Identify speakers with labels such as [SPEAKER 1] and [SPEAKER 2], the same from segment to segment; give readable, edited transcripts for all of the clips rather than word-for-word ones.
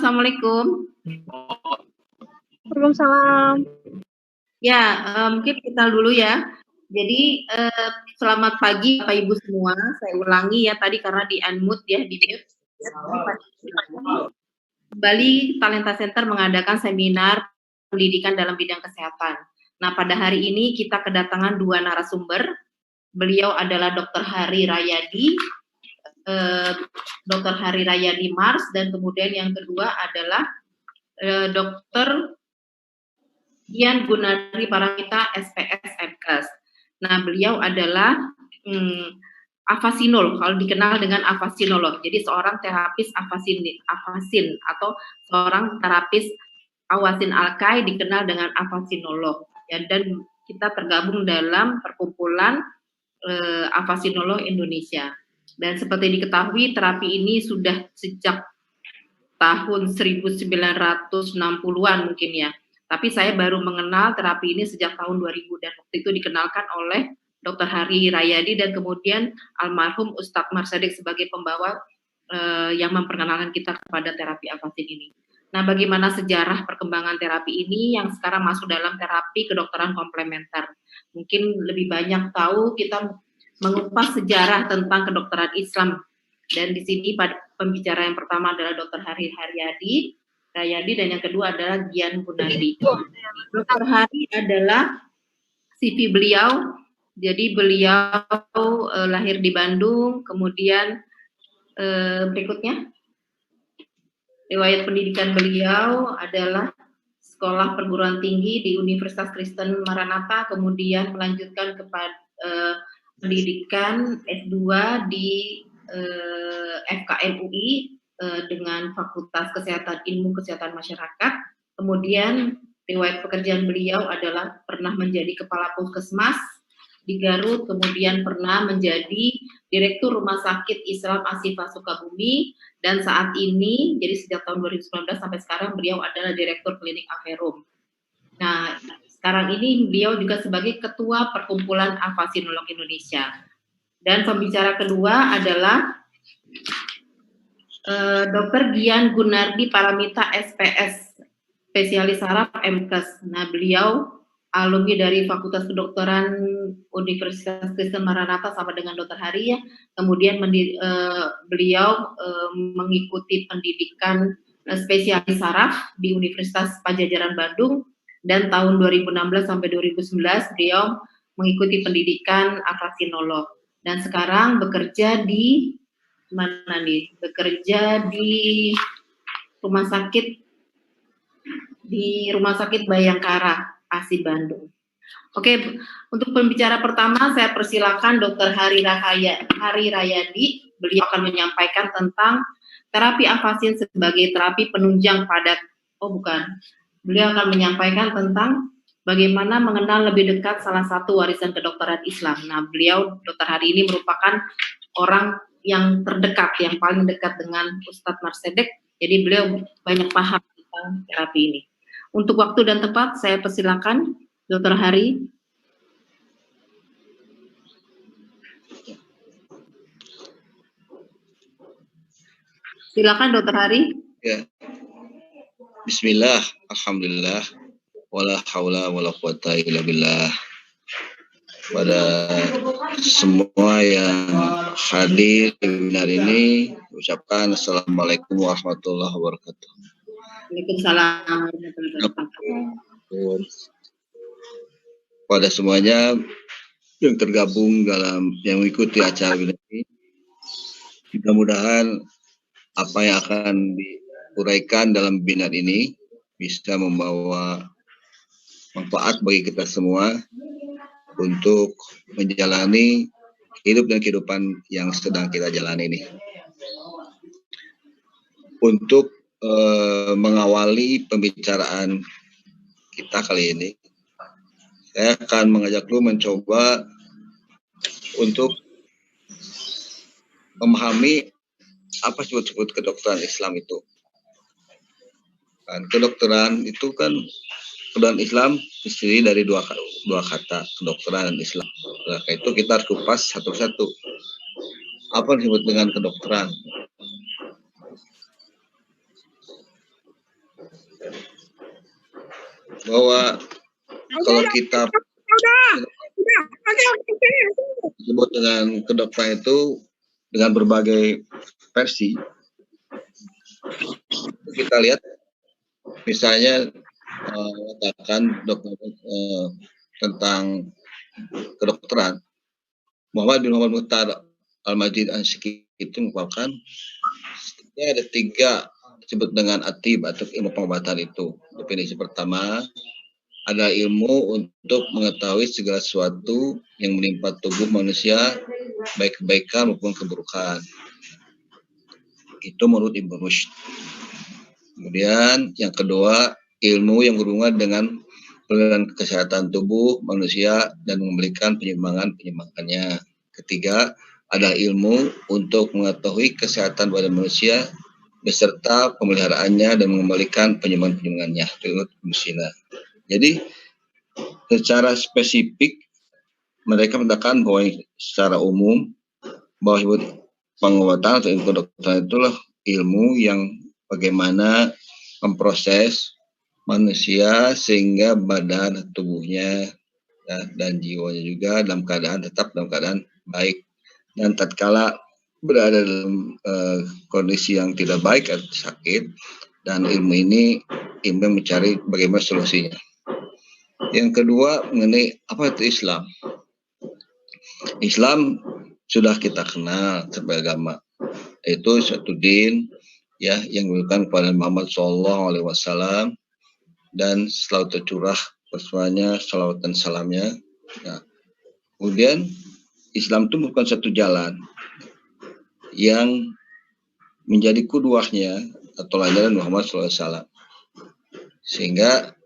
[SPEAKER 1] Assalamualaikum.
[SPEAKER 2] Waalaikumsalam.
[SPEAKER 1] Ya, mungkin kita dulu ya. Jadi, selamat pagi Bapak Ibu semua. Saya ulangi ya tadi karena di-unmute ya, di-mute. Kembali Talenta Center mengadakan seminar pendidikan dalam bidang kesehatan. Nah, pada hari ini kita kedatangan 2 narasumber. Beliau adalah Dr. Hari Rayadi, Dr. Hari Rayadi Mars, dan kemudian yang kedua adalah Dr. Dian Gunardi Paramita SPS MKes. Nah, beliau adalah afasinol, kalau dikenal dengan afasinolog. Jadi seorang terapis afasin atau seorang terapis awasin alkai dikenal dengan afasinolog. Ya, dan kita tergabung dalam perkumpulan Afasinolog Indonesia. Dan seperti diketahui terapi ini sudah sejak tahun 1960-an mungkin ya. Tapi saya baru mengenal terapi ini sejak tahun 2000 dan waktu itu dikenalkan oleh Dr. Hari Rayadi dan kemudian almarhum Ustadz Marsadek sebagai pembawa yang memperkenalkan kita kepada terapi afasin ini. Nah, bagaimana sejarah perkembangan terapi ini yang sekarang masuk dalam terapi kedokteran komplementer. Mungkin lebih banyak tahu kita mengupas sejarah tentang kedokteran Islam. Dan di sini pembicara yang pertama adalah Dr. Hari Rayadi dan yang kedua adalah Dian Gunardi. Dr. Hari adalah CV beliau, jadi beliau lahir di Bandung, kemudian berikutnya riwayat pendidikan beliau adalah sekolah perguruan tinggi di Universitas Kristen Maranatha, kemudian melanjutkan kepada pendidikan S2 di FKM UI dengan Fakultas Ilmu Kesehatan Masyarakat. Kemudian riwayat pekerjaan beliau adalah pernah menjadi kepala puskesmas di Garut, kemudian pernah menjadi Direktur Rumah Sakit Islam Ashifa Sukabumi, dan saat ini, jadi sejak tahun 2019 sampai sekarang beliau adalah Direktur Klinik Aferum. Nah, sekarang ini beliau juga sebagai Ketua Perkumpulan Afasinolog Indonesia. Dan pembicara kedua adalah Dr. Dian Gunardi Paramita SPS, spesialis saraf MKes. Nah, beliau alumni dari Fakultas Kedokteran Universitas Kristen Maranatha sama dengan Dr. Hari ya. Kemudian beliau mengikuti pendidikan spesialis saraf di Universitas Padjadjaran Bandung, dan tahun 2016 sampai 2011 beliau mengikuti pendidikan afasinolog. Dan sekarang bekerja di mana nih? Bekerja di Rumah Sakit Bayangkara, ASI Bandung. Oke, untuk pembicara pertama saya persilakan Dr. Hari Rayadi. Beliau akan menyampaikan tentang terapi afasin sebagai terapi penunjang padat. Beliau akan menyampaikan tentang bagaimana mengenal lebih dekat salah satu warisan kedokteran Islam. Nah, beliau Dr. Hari ini merupakan orang yang terdekat, yang paling dekat dengan Ustadz Marsadek. Jadi beliau banyak paham tentang terapi ini. Untuk waktu dan tempat saya persilakan Dr. Hari. Silakan Dr. Hari.
[SPEAKER 3] Ya. Bismillah, alhamdulillah, wala haula wala quwata illa billah. Pada semua yang hadir di webinar ini, ucapkan Assalamualaikum warahmatullahi wabarakatuh.
[SPEAKER 1] Waalaikumsalam.
[SPEAKER 3] Pada semuanya yang tergabung dalam yang mengikuti acara ini, mudah-mudahan apa yang akan diuraikan dalam webinar ini bisa membawa manfaat bagi kita semua untuk menjalani hidup dan kehidupan yang sedang kita jalani ini. Untuk mengawali pembicaraan kita kali ini, saya akan mengajak lu mencoba untuk memahami apa sebut kedokteran Islam itu. Kedokteran itu kan, kedokteran Islam terdiri dari dua kata, kedokteran dan Islam. Nah, itu kita harus kupas satu-satu. Apa yang disebut dengan kedokteran? bahwa kalau kita disebut dengan kedokteran itu dengan berbagai versi, kita lihat misalnya katakan dokter tentang kedokteran, Muhammad bin Muhammad Mukhtar Al-Majid Ansiki itu merupakan ada 3 disebut dengan atib atau ilmu pengobatan itu. Definisi pertama, ada ilmu untuk mengetahui segala sesuatu yang menimpa tubuh manusia, baik kebaikan maupun keburukan. Itu menurut Ibnu Rushd. Kemudian yang kedua, ilmu yang berhubungan dengan kesehatan tubuh manusia dan memberikan penyimbangannya. Ketiga, ada ilmu untuk mengetahui kesehatan badan manusia beserta pemeliharaannya dan mengembalikan penyimbangannya. Jadi secara spesifik mereka mengatakan bahwa secara umum bahwa pengobatan atau ilmu kedokteran itulah ilmu yang bagaimana memproses manusia sehingga badan tubuhnya dan jiwanya juga tetap dalam keadaan baik, dan tatkala berada dalam kondisi yang tidak baik atau sakit, dan ilmu yang mencari bagaimana solusinya. Yang kedua mengenai apa itu Islam. Islam sudah kita kenal sebagai agama, yaitu satu din ya yang diberikan kepada Muhammad SAW dan selalu tercurah bersama salawat dan salamnya. Nah, kemudian Islam itu bukan satu jalan yang menjadi kuduahnya atau ajaran Muhammad SAW, sehingga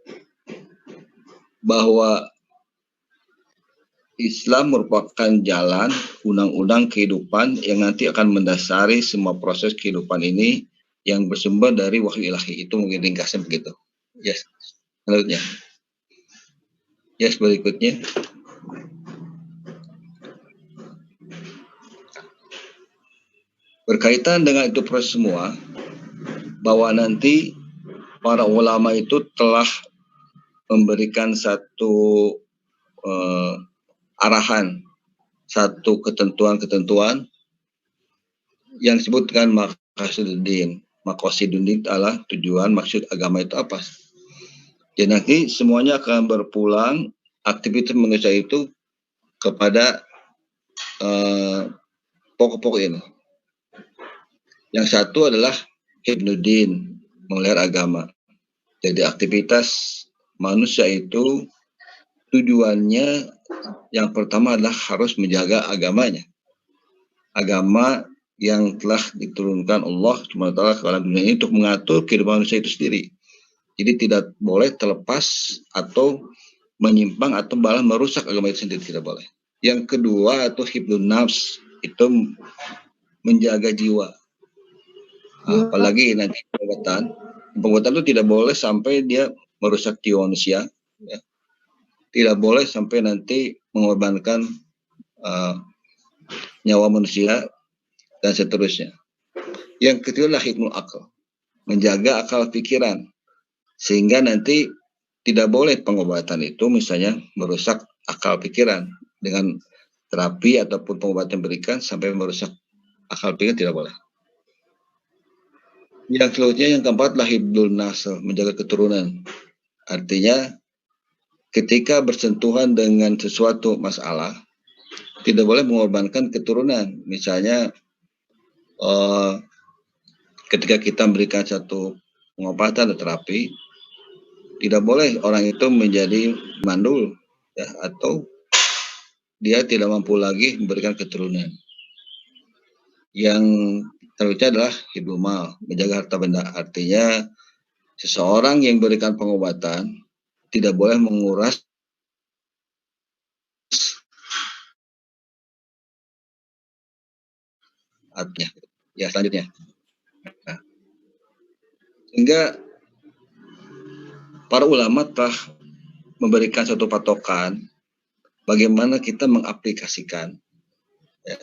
[SPEAKER 3] bahwa Islam merupakan jalan undang-undang kehidupan yang nanti akan mendasari semua proses kehidupan ini yang bersumber dari wahyu ilahi. Itu mungkin ringkasnya begitu. Yes. Selanjutnya. Yes, berikutnya. Berkaitan dengan itu proses semua, bahwa nanti para ulama itu telah memberikan satu arahan, satu ketentuan-ketentuan yang disebut dengan maqasiduddin. Maqasiduddin adalah tujuan maksud agama itu apa. Jadi nanti semuanya akan berpulang aktivitas manusia itu kepada pokok-pokok ini. Yang satu adalah hibnuddin, memelihara agama. Jadi aktivitas manusia itu tujuannya yang pertama adalah harus menjaga agamanya. Agama yang telah diturunkan Allah SWT ke alam dunia ini untuk mengatur kehidupan manusia itu sendiri. Jadi tidak boleh terlepas atau menyimpang atau malah merusak agama itu sendiri, tidak boleh. Yang kedua atau hibdun nafs, itu menjaga jiwa. Apalagi nanti pengobatan itu tidak boleh sampai dia merusak jiwa manusia, ya. Tidak boleh sampai nanti mengorbankan nyawa manusia dan seterusnya. Yang ketiga adalah hikmul akal, menjaga akal pikiran, sehingga nanti tidak boleh pengobatan itu misalnya merusak akal pikiran dengan terapi ataupun pengobatan berikan sampai merusak akal pikiran, tidak boleh. Yang selanjutnya yang keempat adalah hibdul nasl, menjaga keturunan. Artinya ketika bersentuhan dengan sesuatu masalah, tidak boleh mengorbankan keturunan. Misalnya ketika kita memberikan satu pengobatan atau terapi, tidak boleh orang itu menjadi mandul, ya, atau dia tidak mampu lagi memberikan keturunan. Yang selanjutnya adalah hibdul mal, menjaga harta benda. Artinya seseorang yang memberikan pengobatan tidak boleh menguras artinya. Ya, selanjutnya. Nah, sehingga para ulama telah memberikan suatu patokan bagaimana kita mengaplikasikan, ya,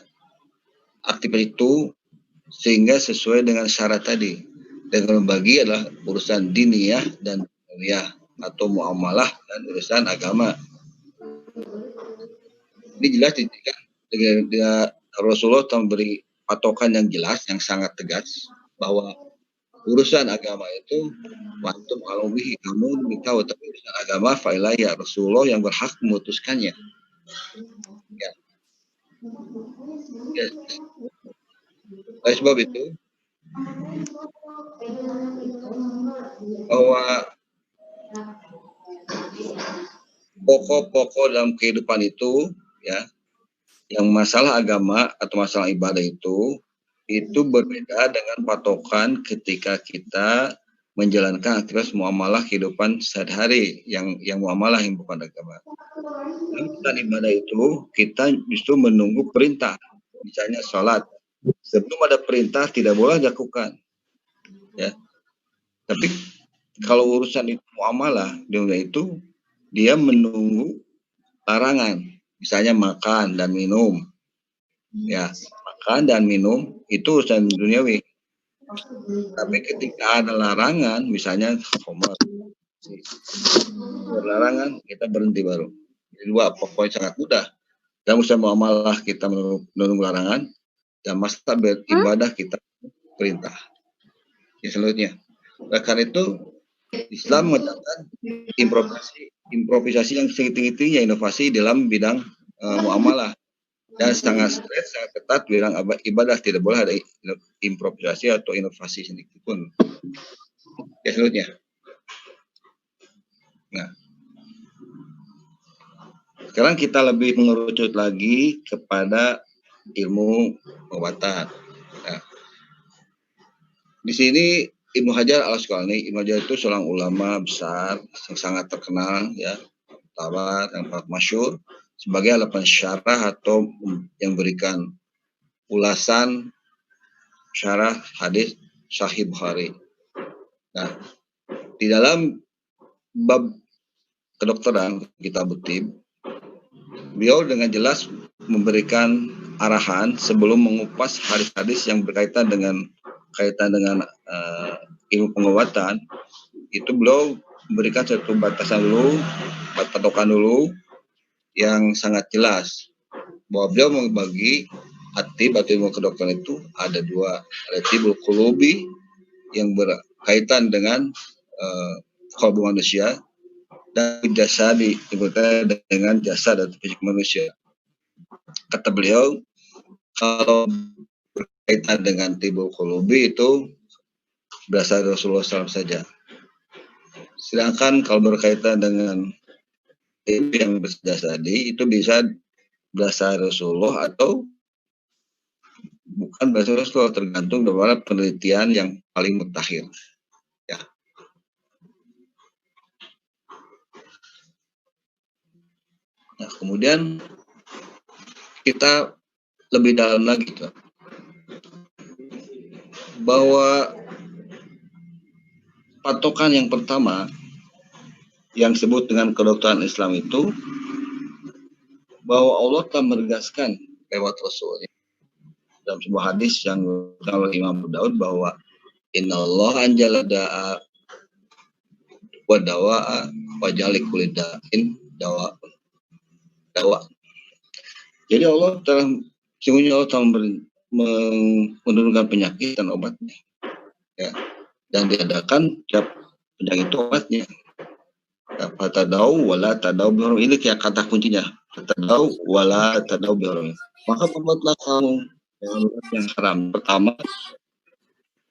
[SPEAKER 3] aktivitas itu sehingga sesuai dengan syarat tadi. Dan membagi adalah urusan diniyah dan dunyawiyah. atau muamalah dan urusan agama. Ini jelas dengan Rasulullah telah memberi patokan yang jelas, yang sangat tegas, bahwa urusan agama itu wantum alawihi, kamu minta, tapi urusan agama fa'ilah ya Rasulullah yang berhak memutuskannya. Ya. Yes. Oleh sebab itu, bahwa pokok-pokok dalam kehidupan itu, ya, yang masalah agama atau masalah ibadah itu berbeda dengan patokan ketika kita menjalankan aktivitas muamalah kehidupan sehari-hari yang muamalah yang bukan agama. Dalam ibadah itu kita justru menunggu perintah, misalnya sholat. Sebelum ada perintah tidak boleh dilakukan, ya. Tapi kalau urusan itu muamalah, itu dia menunggu larangan, misalnya makan dan minum, ya. Makan dan minum itu urusan duniawi. Tapi ketika ada larangan, misalnya larangan, kita berhenti baru. Jadi dua pokoknya sangat mudah. Dalam urusan muamalah kita menunggu larangan, dan masa beribadah kita perintah. Ya, selanjutnya. Nah, karena itu Islam mengatakan improvisasi yang setinggi-tingginya inovasi dalam bidang muamalah. Dan sangat straight, sangat ketat bilang ibadah, tidak boleh ada improvisasi atau inovasi sedikit pun. Ya, selanjutnya. Nah, sekarang kita lebih mengerucut lagi kepada ilmu pengobatan. Nah, di sini Ibnu Hajar Al-Asqalani, Ibnu Hajar itu seorang ulama besar yang sangat terkenal, ya, tabat yang sangat masyhur sebagai alapan syarah atau yang berikan ulasan syarah hadis Sahih Bukhari. Nah, di dalam bab kedokteran kitab Tib, beliau dengan jelas memberikan arahan sebelum mengupas hadis-hadis yang berkaitan dengan ilmu pengobatan. Itu beliau memberikan satu batasan dulu, patokan dulu yang sangat jelas, bahwa beliau membagi atib atau ilmu kedokteran itu ada dua, ada tibul qulubi yang berkaitan dengan kalbu manusia, dan jasadi dengan jasad atau fisik manusia. Kata beliau, kalau berkaitan dengan tibul qulubi itu berasal dari Rasulullah SAW saja. Sedangkan kalau berkaitan dengan yang jasadi itu bisa berasal Rasulullah atau bukan berasal Rasulullah, tergantung dari penelitian yang paling mutakhir. Ya. Nah, kemudian kita lebih dalam lagi tuh, bahwa patokan yang pertama yang disebut dengan kedokteran Islam itu bahwa Allah telah menegaskan lewat Rasulnya dalam sebuah hadis yang oleh Imam Abu Daud bahwa Innallaha anjala da'a wa dawa'a wa ja'ala kulli da'in dawa. Jadi Allah telah menurunkan penyakit dan obatnya, ya, dan diadakan tiap penyakit itu obatnya. Fatadau wala tadau bihrum, ini kayak kata kuncinya. Fatadau wala tadau bihrum. Maka membuatlah kamu yang haram. Pertama,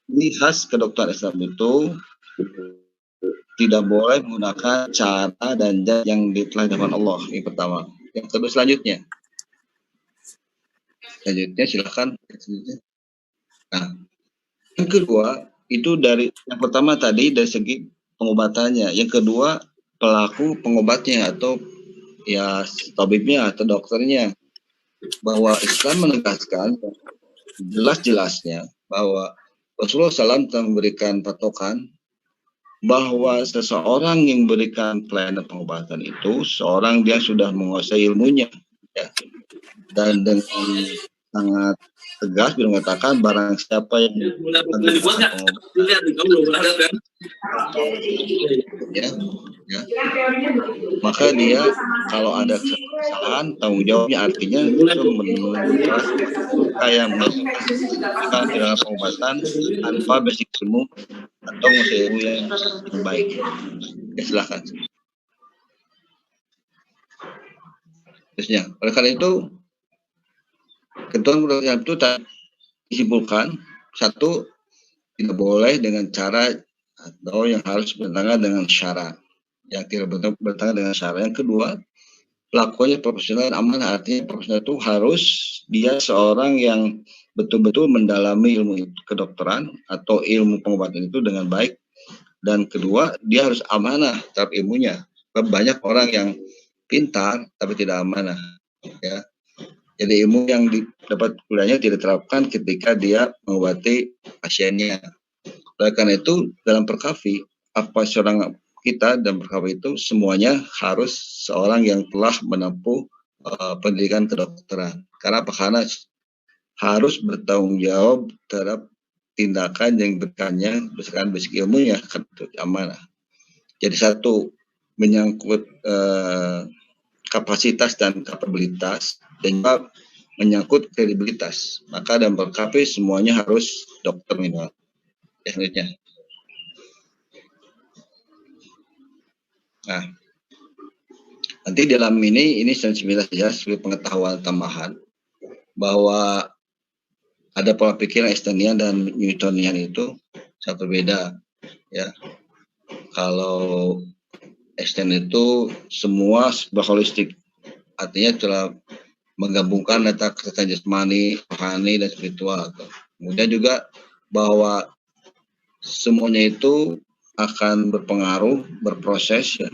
[SPEAKER 3] ini khas kedokteran Islam itu tidak boleh menggunakan cara dan zat yang telah ditetapkan Allah. Ini pertama. Yang kedua, selanjutnya silakan. Nah, yang kedua itu dari yang pertama tadi dari segi pengobatannya. Yang kedua, pelaku pengobatnya atau ya tabibnya atau dokternya, bahwa Islam menegaskan jelas-jelasnya bahwa Rasulullah SAW telah memberikan patokan bahwa seseorang yang memberikan pelayanan pengobatan itu seorang dia sudah menguasai ilmunya, ya, dan dengan sangat tegas dia mengatakan barang siapa yang ya, ya, maka dia kalau ada kesalahan tanggung jawabnya, artinya itu menunjukkan yang melakukan tindakan pengobatan tanpa basic ilmu atau ilmu yang baik. Ya, silakan. Terusnya, oleh karena itu ketentuan undang-undang itu disimpulkan, satu, tidak boleh dengan cara atau yang harus bertentangan dengan syarat, yang tidak bertentangan dengan syarat. Yang kedua, pelakunya profesional dan amanah, artinya profesional itu harus dia seorang yang betul-betul mendalami ilmu kedokteran atau ilmu pengobatan itu dengan baik. Dan kedua, dia harus amanah terhadap ilmunya. Banyak orang yang pintar tapi tidak amanah, ya. Jadi ilmu yang didapat kuliahnya tidak terapkan ketika dia mengobati pasiennya. Oleh karena itu dalam Perkavi, apa seorang kita dan Perkavi itu semuanya harus seorang yang telah menempuh pendidikan kedokteran. Karena apa? Karena harus bertanggung jawab terhadap tindakan yang diberikannya berdasarkan basic ilmunya, amanah. Jadi satu, menyangkut kapasitas dan kapabilitas, dan juga menyangkut kredibilitas. Maka dalam Perkavi semuanya harus dokter minimal. Selanjutnya. Nah, nanti dalam ini sensibilitas ya, sebagai pengetahuan tambahan bahwa ada pola pikir Einsteinian dan Newtonian itu satu beda, ya. Kalau Einstein itu semua holistik, artinya telah menggabungkan data kesehatan jasmani, rohani, dan spiritual. Kemudian juga bahwa semuanya itu akan berpengaruh, berproses, ya.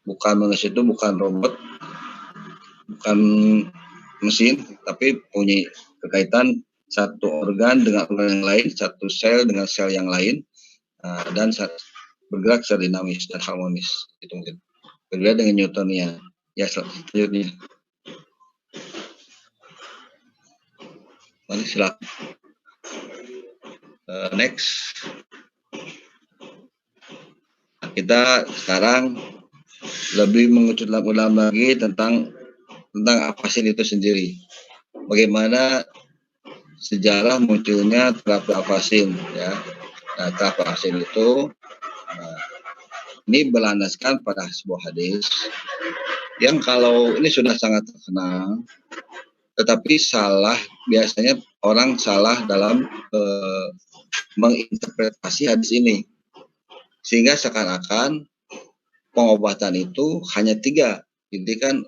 [SPEAKER 3] Bukan manusia itu bukan robot, bukan mesin, tapi punya kekaitan satu organ dengan organ yang lain, satu sel dengan sel yang lain, dan bergerak secara dinamis dan harmonis. Itu mungkin berbeda dengan Newtonian. Ya, selanjutnya. Mari silakan. Next. Nah, kita sekarang lebih mengerucut lagi tentang afasin itu sendiri. Bagaimana sejarah munculnya terapi afasin, ya. Nah, terapi afasin itu ini berlandaskan pada sebuah hadis yang kalau ini sudah sangat terkenal, tetapi biasanya orang salah dalam menginterpretasi hadis ini, sehingga seakan-akan pengobatan itu hanya 3. Jadi kan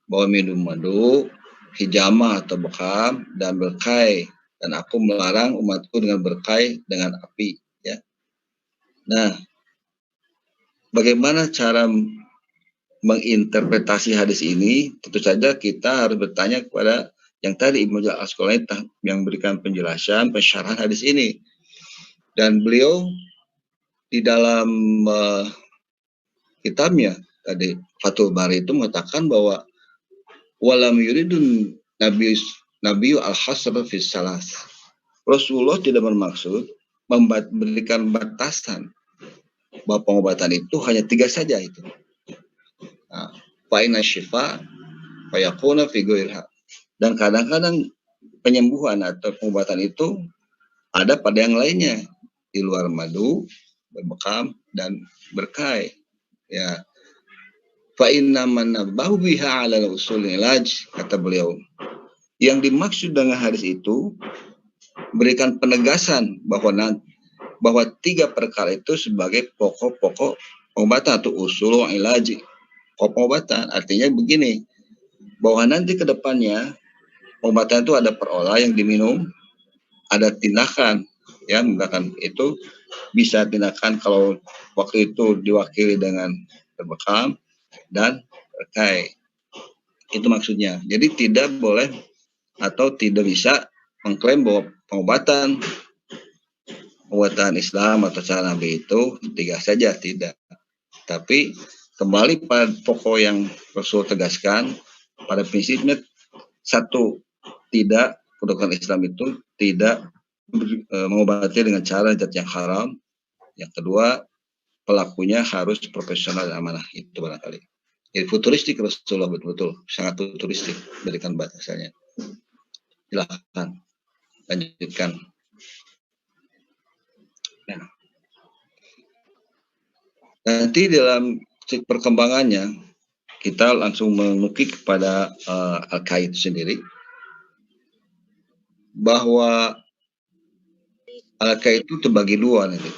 [SPEAKER 3] bahwa minum madu, hijamah atau bekam, dan berkai, dan aku melarang umatku dengan berkai dengan api, ya. Nah, bagaimana cara menginterpretasi hadis ini? Tentu saja kita harus bertanya kepada yang tadi Ibnu Al-Asqalani yang berikan penjelasan, pensyarahan hadis ini. Dan beliau di dalam kitabnya tadi Fathul Bari itu mengatakan bahwa walam yuridun Nabi al-hasr fi salas. Rasulullah tidak bermaksud memberikan batasan bahwa pengobatan itu hanya 3 saja itu. Fa'ina syifa fayakuna fi ghairiha. Dan kadang-kadang penyembuhan atau pengobatan itu ada pada yang lainnya di luar madu, berbekam, dan berkai, ya. Fa'inna manabahu biha 'ala usul ilaj, kata beliau. Yang dimaksud dengan hadis itu berikan penegasan bahwa 3 perkara itu sebagai pokok-pokok pengobatan atau usul ilaj, pokok pengobatan. Artinya begini, bahwa nanti ke depannya pengobatan itu ada perolah yang diminum, ada tindakan, ya, tindakan itu bisa tindakan kalau waktu itu diwakili dengan berbekam dan berkai. Itu maksudnya. Jadi tidak boleh atau tidak bisa mengklaim bahwa pengobatan Islam atau cara Nabi itu 3 saja, tidak. Tapi kembali pada pokok yang Rasul tegaskan, pada prinsipnya satu, tidak, kedokteran Islam itu tidak mengobati dengan cara zat yang haram. Yang kedua, pelakunya harus profesional dan amanah, itu barangkali. Jadi futuristik Rasulullah, betul-betul sangat futuristik berikan batasannya. Silahkan lanjutkan. Nah, nanti dalam perkembangannya kita langsung menukik kepada Al-Qaid sendiri, bahwa Al-Qaid itu terbagi dua nanti.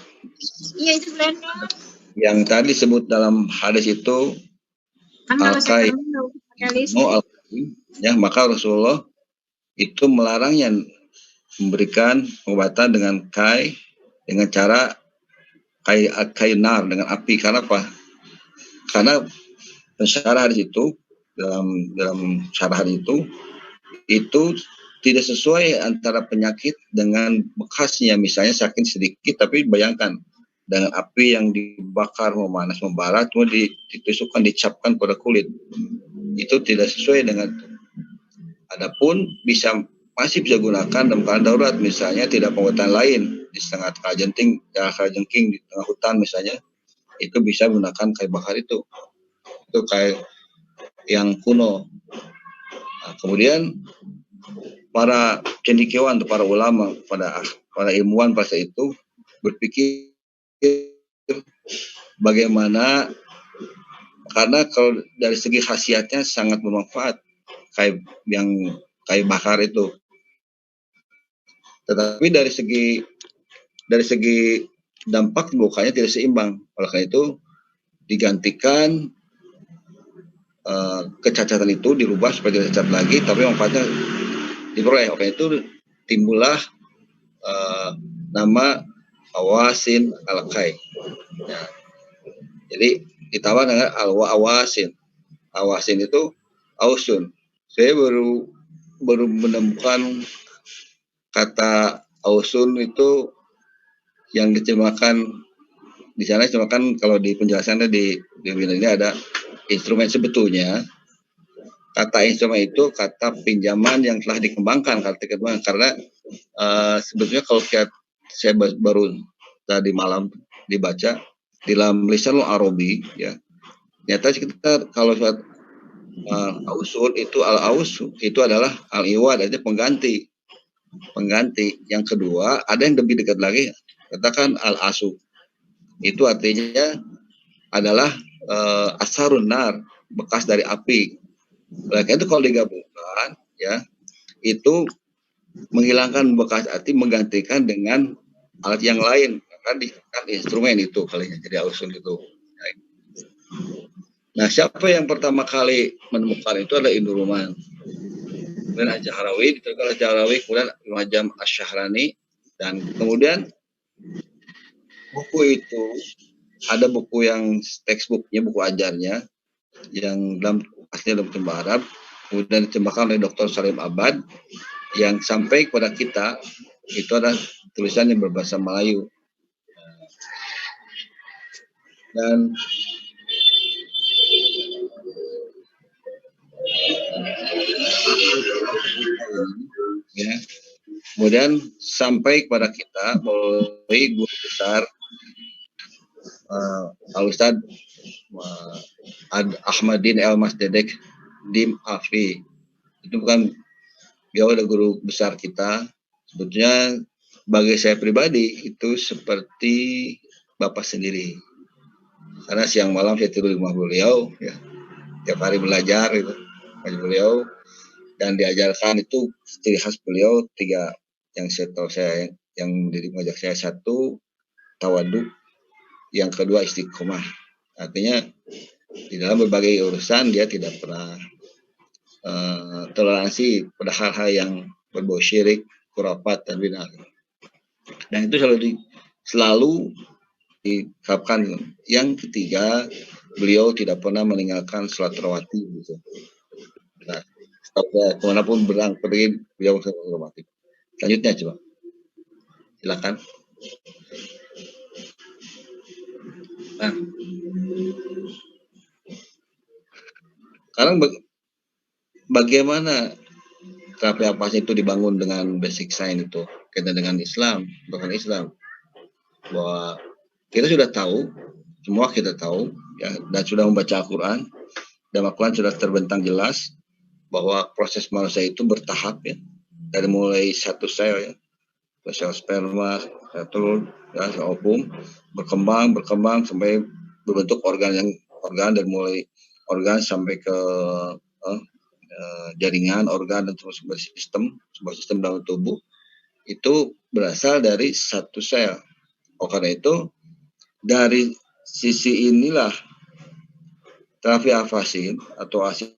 [SPEAKER 2] Iya, itu Brenda.
[SPEAKER 3] Yang tadi disebut dalam hadis itu Al-Qaid, ya, maka Rasulullah itu melarangnya memberikan pengobatan dengan kai, dengan cara kai nar, dengan api. Karena apa? Karena pensyarah hadis itu, dalam syarah itu tidak sesuai antara penyakit dengan bekasnya. Misalnya sakit sedikit, tapi bayangkan dengan api yang dibakar, memanas, membara, cuma ditusukkan, dicapkan pada kulit, itu tidak sesuai dengan itu. Adapun masih bisa gunakan dalam keadaan darurat, misalnya tidak pengobatan lain di tengah kalajengking di tengah hutan misalnya, itu bisa gunakan kayu bakar itu kayu yang kuno. Nah, kemudian para cendekiawan atau para ulama, para ilmuwan pada itu berpikir bagaimana, karena kalau dari segi khasiatnya sangat bermanfaat kayu bakar itu, tetapi dari segi dampak bukanya tidak seimbang. Oleh karena itu digantikan, kecacatan itu dirubah supaya tidak cacat lagi, tapi manfaatnya diperoleh. Oleh karena itu timbullah nama Awasin Al-Qaid. Ya. Jadi ditawar dengan Awasin. Awasin itu ausun. Saya baru menemukan kata ausun itu yang diterjemahkan di sana. Diterjemahkan kalau di penjelasannya di ini ada instrumen. Sebetulnya kata instrumen itu kata pinjaman yang telah dikembangkan, karena sebetulnya kalau saya baru tadi malam dibaca di dalam Lisanul Arabi, ya, ternyata kita kalau ausul itu al-aus itu adalah al-iwad, artinya pengganti. Yang kedua ada yang lebih dekat lagi, katakan al-asu, itu artinya adalah asarun nar, bekas dari api. Oleh karena itu kalau digabungkan, ya, itu menghilangkan bekas api, menggantikan dengan alat yang lain, kan instrumen itu kalinya jadi ausul itu. Nah, siapa yang pertama kali menemukan itu adalah Ibnu Ruman, kemudian Al-Jahrawi, kemudian Ibnu Hajjam Asy-Syahrani, dan kemudian buku itu ada buku yang textbooknya, buku ajarnya yang aslinya dalam bahasa Arab, kemudian ditembakkan oleh Dr. Salim Abad, yang sampai kepada kita itu adalah tulisan yang berbahasa Melayu. Dan ya, kemudian sampai kepada kita melalui guru besar Al-Ustad Ahmadin Elmas Dedek Dim Afi. Itu bukan beliau, ada guru besar kita. Sebetulnya bagi saya pribadi itu seperti bapak sendiri, karena siang malam saya tidur di rumah beliau, ya, tiap hari belajar itu beliau, dan diajarkan itu ciri khas beliau 3 yang saya tahu, yang mengajak saya. 1 tawadhu, yang kedua istiqomah, artinya di dalam berbagai urusan dia tidak pernah toleransi pada hal-hal yang berbau syirik, khurafat, dan bid'ah. Dan itu selalu dikatakan. Yang ketiga, beliau tidak pernah meninggalkan sholat rawatib gitu. Nah, kemanapun pergi, beliau sholat rawatib. Selanjutnya coba, silakan. Nah, sekarang bagaimana terapi apa itu dibangun dengan basic science itu, kaitan dengan Islam, bukan Islam, bahwa kita sudah tahu semua kita tahu ya, dan sudah membaca Al-Quran, dan Al-Quran sudah terbentang jelas bahwa proses manusia itu bertahap ya, dari mulai satu sel ya, sel sperma, sel telur, ya, sel ovum, berkembang sampai berbentuk organ dan mulai organ sampai ke jaringan, organ, dan sebuah sistem dalam tubuh itu berasal dari satu sel. Karena itu dari sisi inilah terapi afasin atau ASI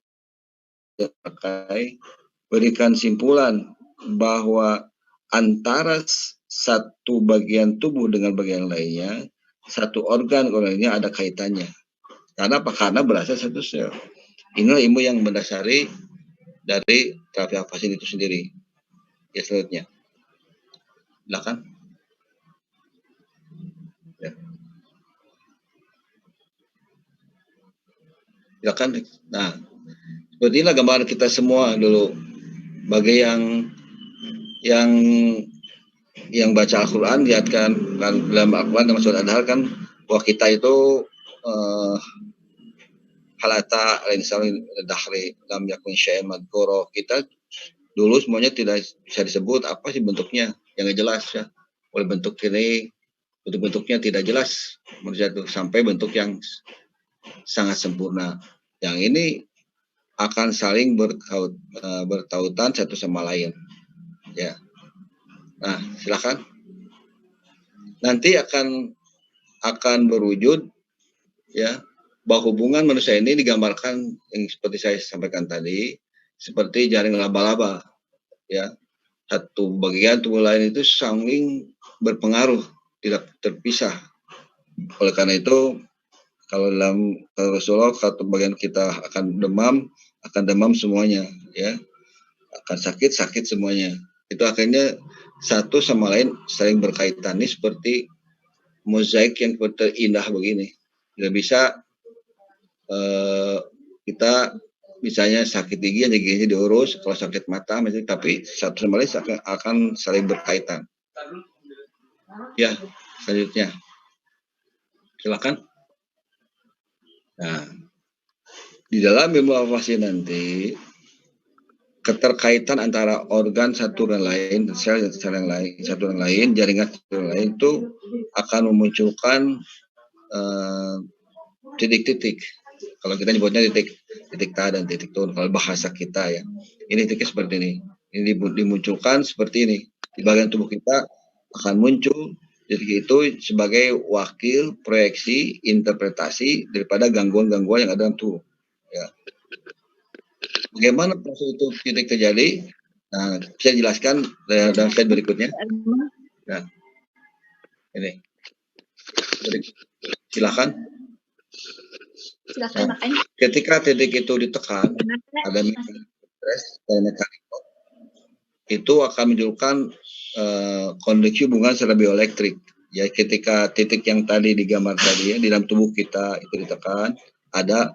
[SPEAKER 3] pakai berikan simpulan bahwa antara satu bagian tubuh dengan bagian lainnya, satu organ lainnya ada kaitannya. Karena apa? Karena berasal satu sel. Inilah ilmu yang mendasari dari terapi afasin itu sendiri. Ya, selanjutnya. Silakan. Ya. Silakan. Nah, seperti inilah gambaran kita semua dulu. Bagi yang baca Al-Quran, lihat kan dalam Al-Quran dan surat Al-Dahar kan bahwa kita itu halata al-insani dahri lam yakun syai'an madhkura. Kita dulu semuanya tidak bisa disebut apa sih bentuknya, yang jelas ya. Oleh bentuk ini, bentuk-bentuknya tidak jelas manusia itu sampai bentuk yang sangat sempurna. Yang ini akan saling bertautan satu sama lain. Ya. Nah, silakan. Nanti akan berwujud ya bahwa hubungan manusia ini digambarkan yang seperti saya sampaikan tadi seperti jaring laba-laba ya. Satu bagian tubuh lain itu saling berpengaruh, tidak terpisah. Oleh karena itu kalau dalam Rasulullah satu bagian kita akan demam semuanya ya. Akan sakit semuanya. Itu akhirnya satu sama lain saling berkaitan. Ini seperti mozaik yang terindah begini. Tidak bisa kita misalnya sakit gigi, giginya diurus, kalau sakit mata misalnya, tapi satu sama lain akan saling berkaitan. Ya, selanjutnya. Silakan. Nah, di dalam ilmu afasi nanti keterkaitan antara organ satu dan lain, sel yang lain, jaringan satu dan lain itu akan memunculkan titik-titik. Kalau kita nyebutnya titik ta dan titik tun, kalau bahasa kita ya. Ini titiknya seperti ini. Ini dimunculkan seperti ini. Di bagian tubuh kita akan muncul titik itu sebagai wakil proyeksi interpretasi daripada gangguan-gangguan yang ada dalam tubuh. Ya. Bagaimana proses itu titik terjadi? Nah, saya jelaskan dalam slide berikutnya. Nah, ini. Silakan. Nah, ketika titik itu ditekan, ada stres dan mekanikal, itu akan menunjukkan kondisi hubungan secara bioelektrik. Ya, ketika titik yang tadi digambar tadi ya, di dalam tubuh kita itu ditekan, ada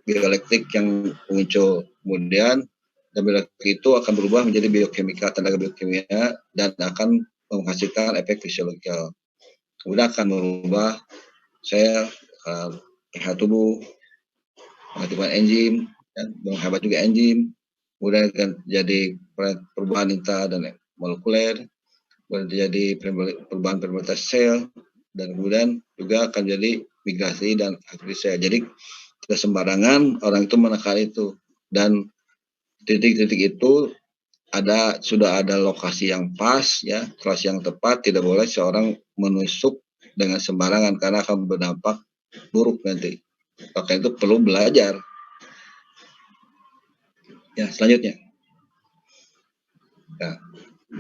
[SPEAKER 3] bioelektrik yang muncul. Kemudian bioelektrik itu akan berubah menjadi biokimia, tenaga biokimia, dan akan menghasilkan efek fisiologikal. Kemudian akan merubah sel, pH tubuh, mengaktifkan enzim, dan menghambat juga enzim. Kemudian akan jadi perubahan intra dan molekuler, kemudian terjadi perubahan fermentasi sel, dan kemudian juga akan jadi migrasi dan aktivitas sel. Jadi tidak sembarangan orang itu menekan itu, dan titik-titik itu sudah ada lokasi yang pas ya, lokasi yang tepat. Tidak boleh seorang menusuk dengan sembarangan karena akan berdampak buruk nanti. Maka itu perlu belajar. Ya, selanjutnya. Nah,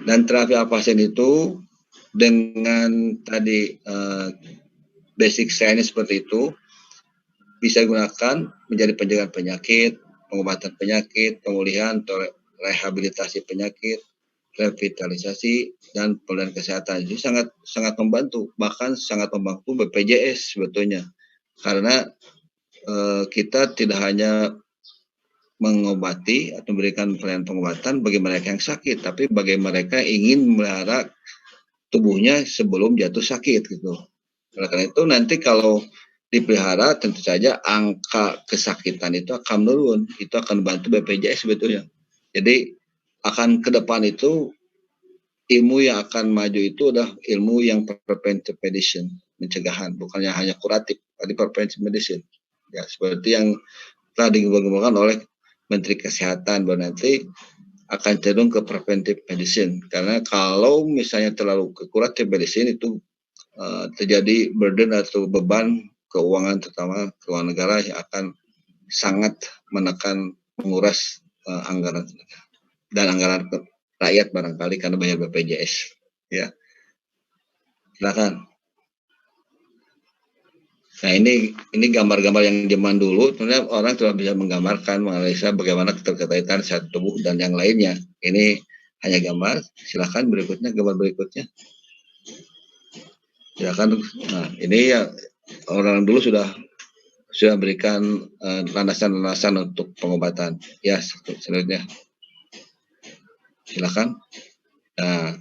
[SPEAKER 3] dan terapi afasin itu dengan tadi basic science seperti itu bisa digunakan menjadi pencegahan penyakit, pengobatan penyakit, pemulihan, rehabilitasi penyakit, revitalisasi, dan pemulihan kesehatan. Jadi sangat membantu, bahkan sangat membantu BPJS sebetulnya, karena kita tidak hanya mengobati atau memberikan pelayanan pengobatan bagi mereka yang sakit, tapi bagi mereka yang ingin memelihara tubuhnya sebelum jatuh sakit gitu. Oleh karena itu nanti kalau dipelihara, tentu saja angka kesakitan itu akan menurun. Itu akan bantu BPJS sebetulnya. Jadi akan ke depan itu ilmu yang akan maju itu adalah ilmu yang preventive medicine, pencegahan, bukannya hanya kuratif, tapi preventive medicine. Ya, seperti yang telah dikembangkan oleh Menteri Kesehatan, bahwa nanti akan cenderung ke preventive medicine. Karena kalau misalnya terlalu ke curative medicine itu terjadi burden atau beban keuangan, terutama keuangan negara yang akan sangat menekan, menguras anggaran dan anggaran rakyat barangkali karena bayar BPJS. Ya, silakan. Nah, ini gambar-gambar yang zaman dulu, sebenarnya orang sudah bisa menggambarkan menganalisa bagaimana keterkaitan satu tubuh dan yang lainnya. Ini hanya gambar. Silakan berikutnya, gambar berikutnya. Silakan. Nah, ini ya orang dulu sudah berikan landasan-landasan untuk pengobatan. Ya, selanjutnya. Silakan. Nah,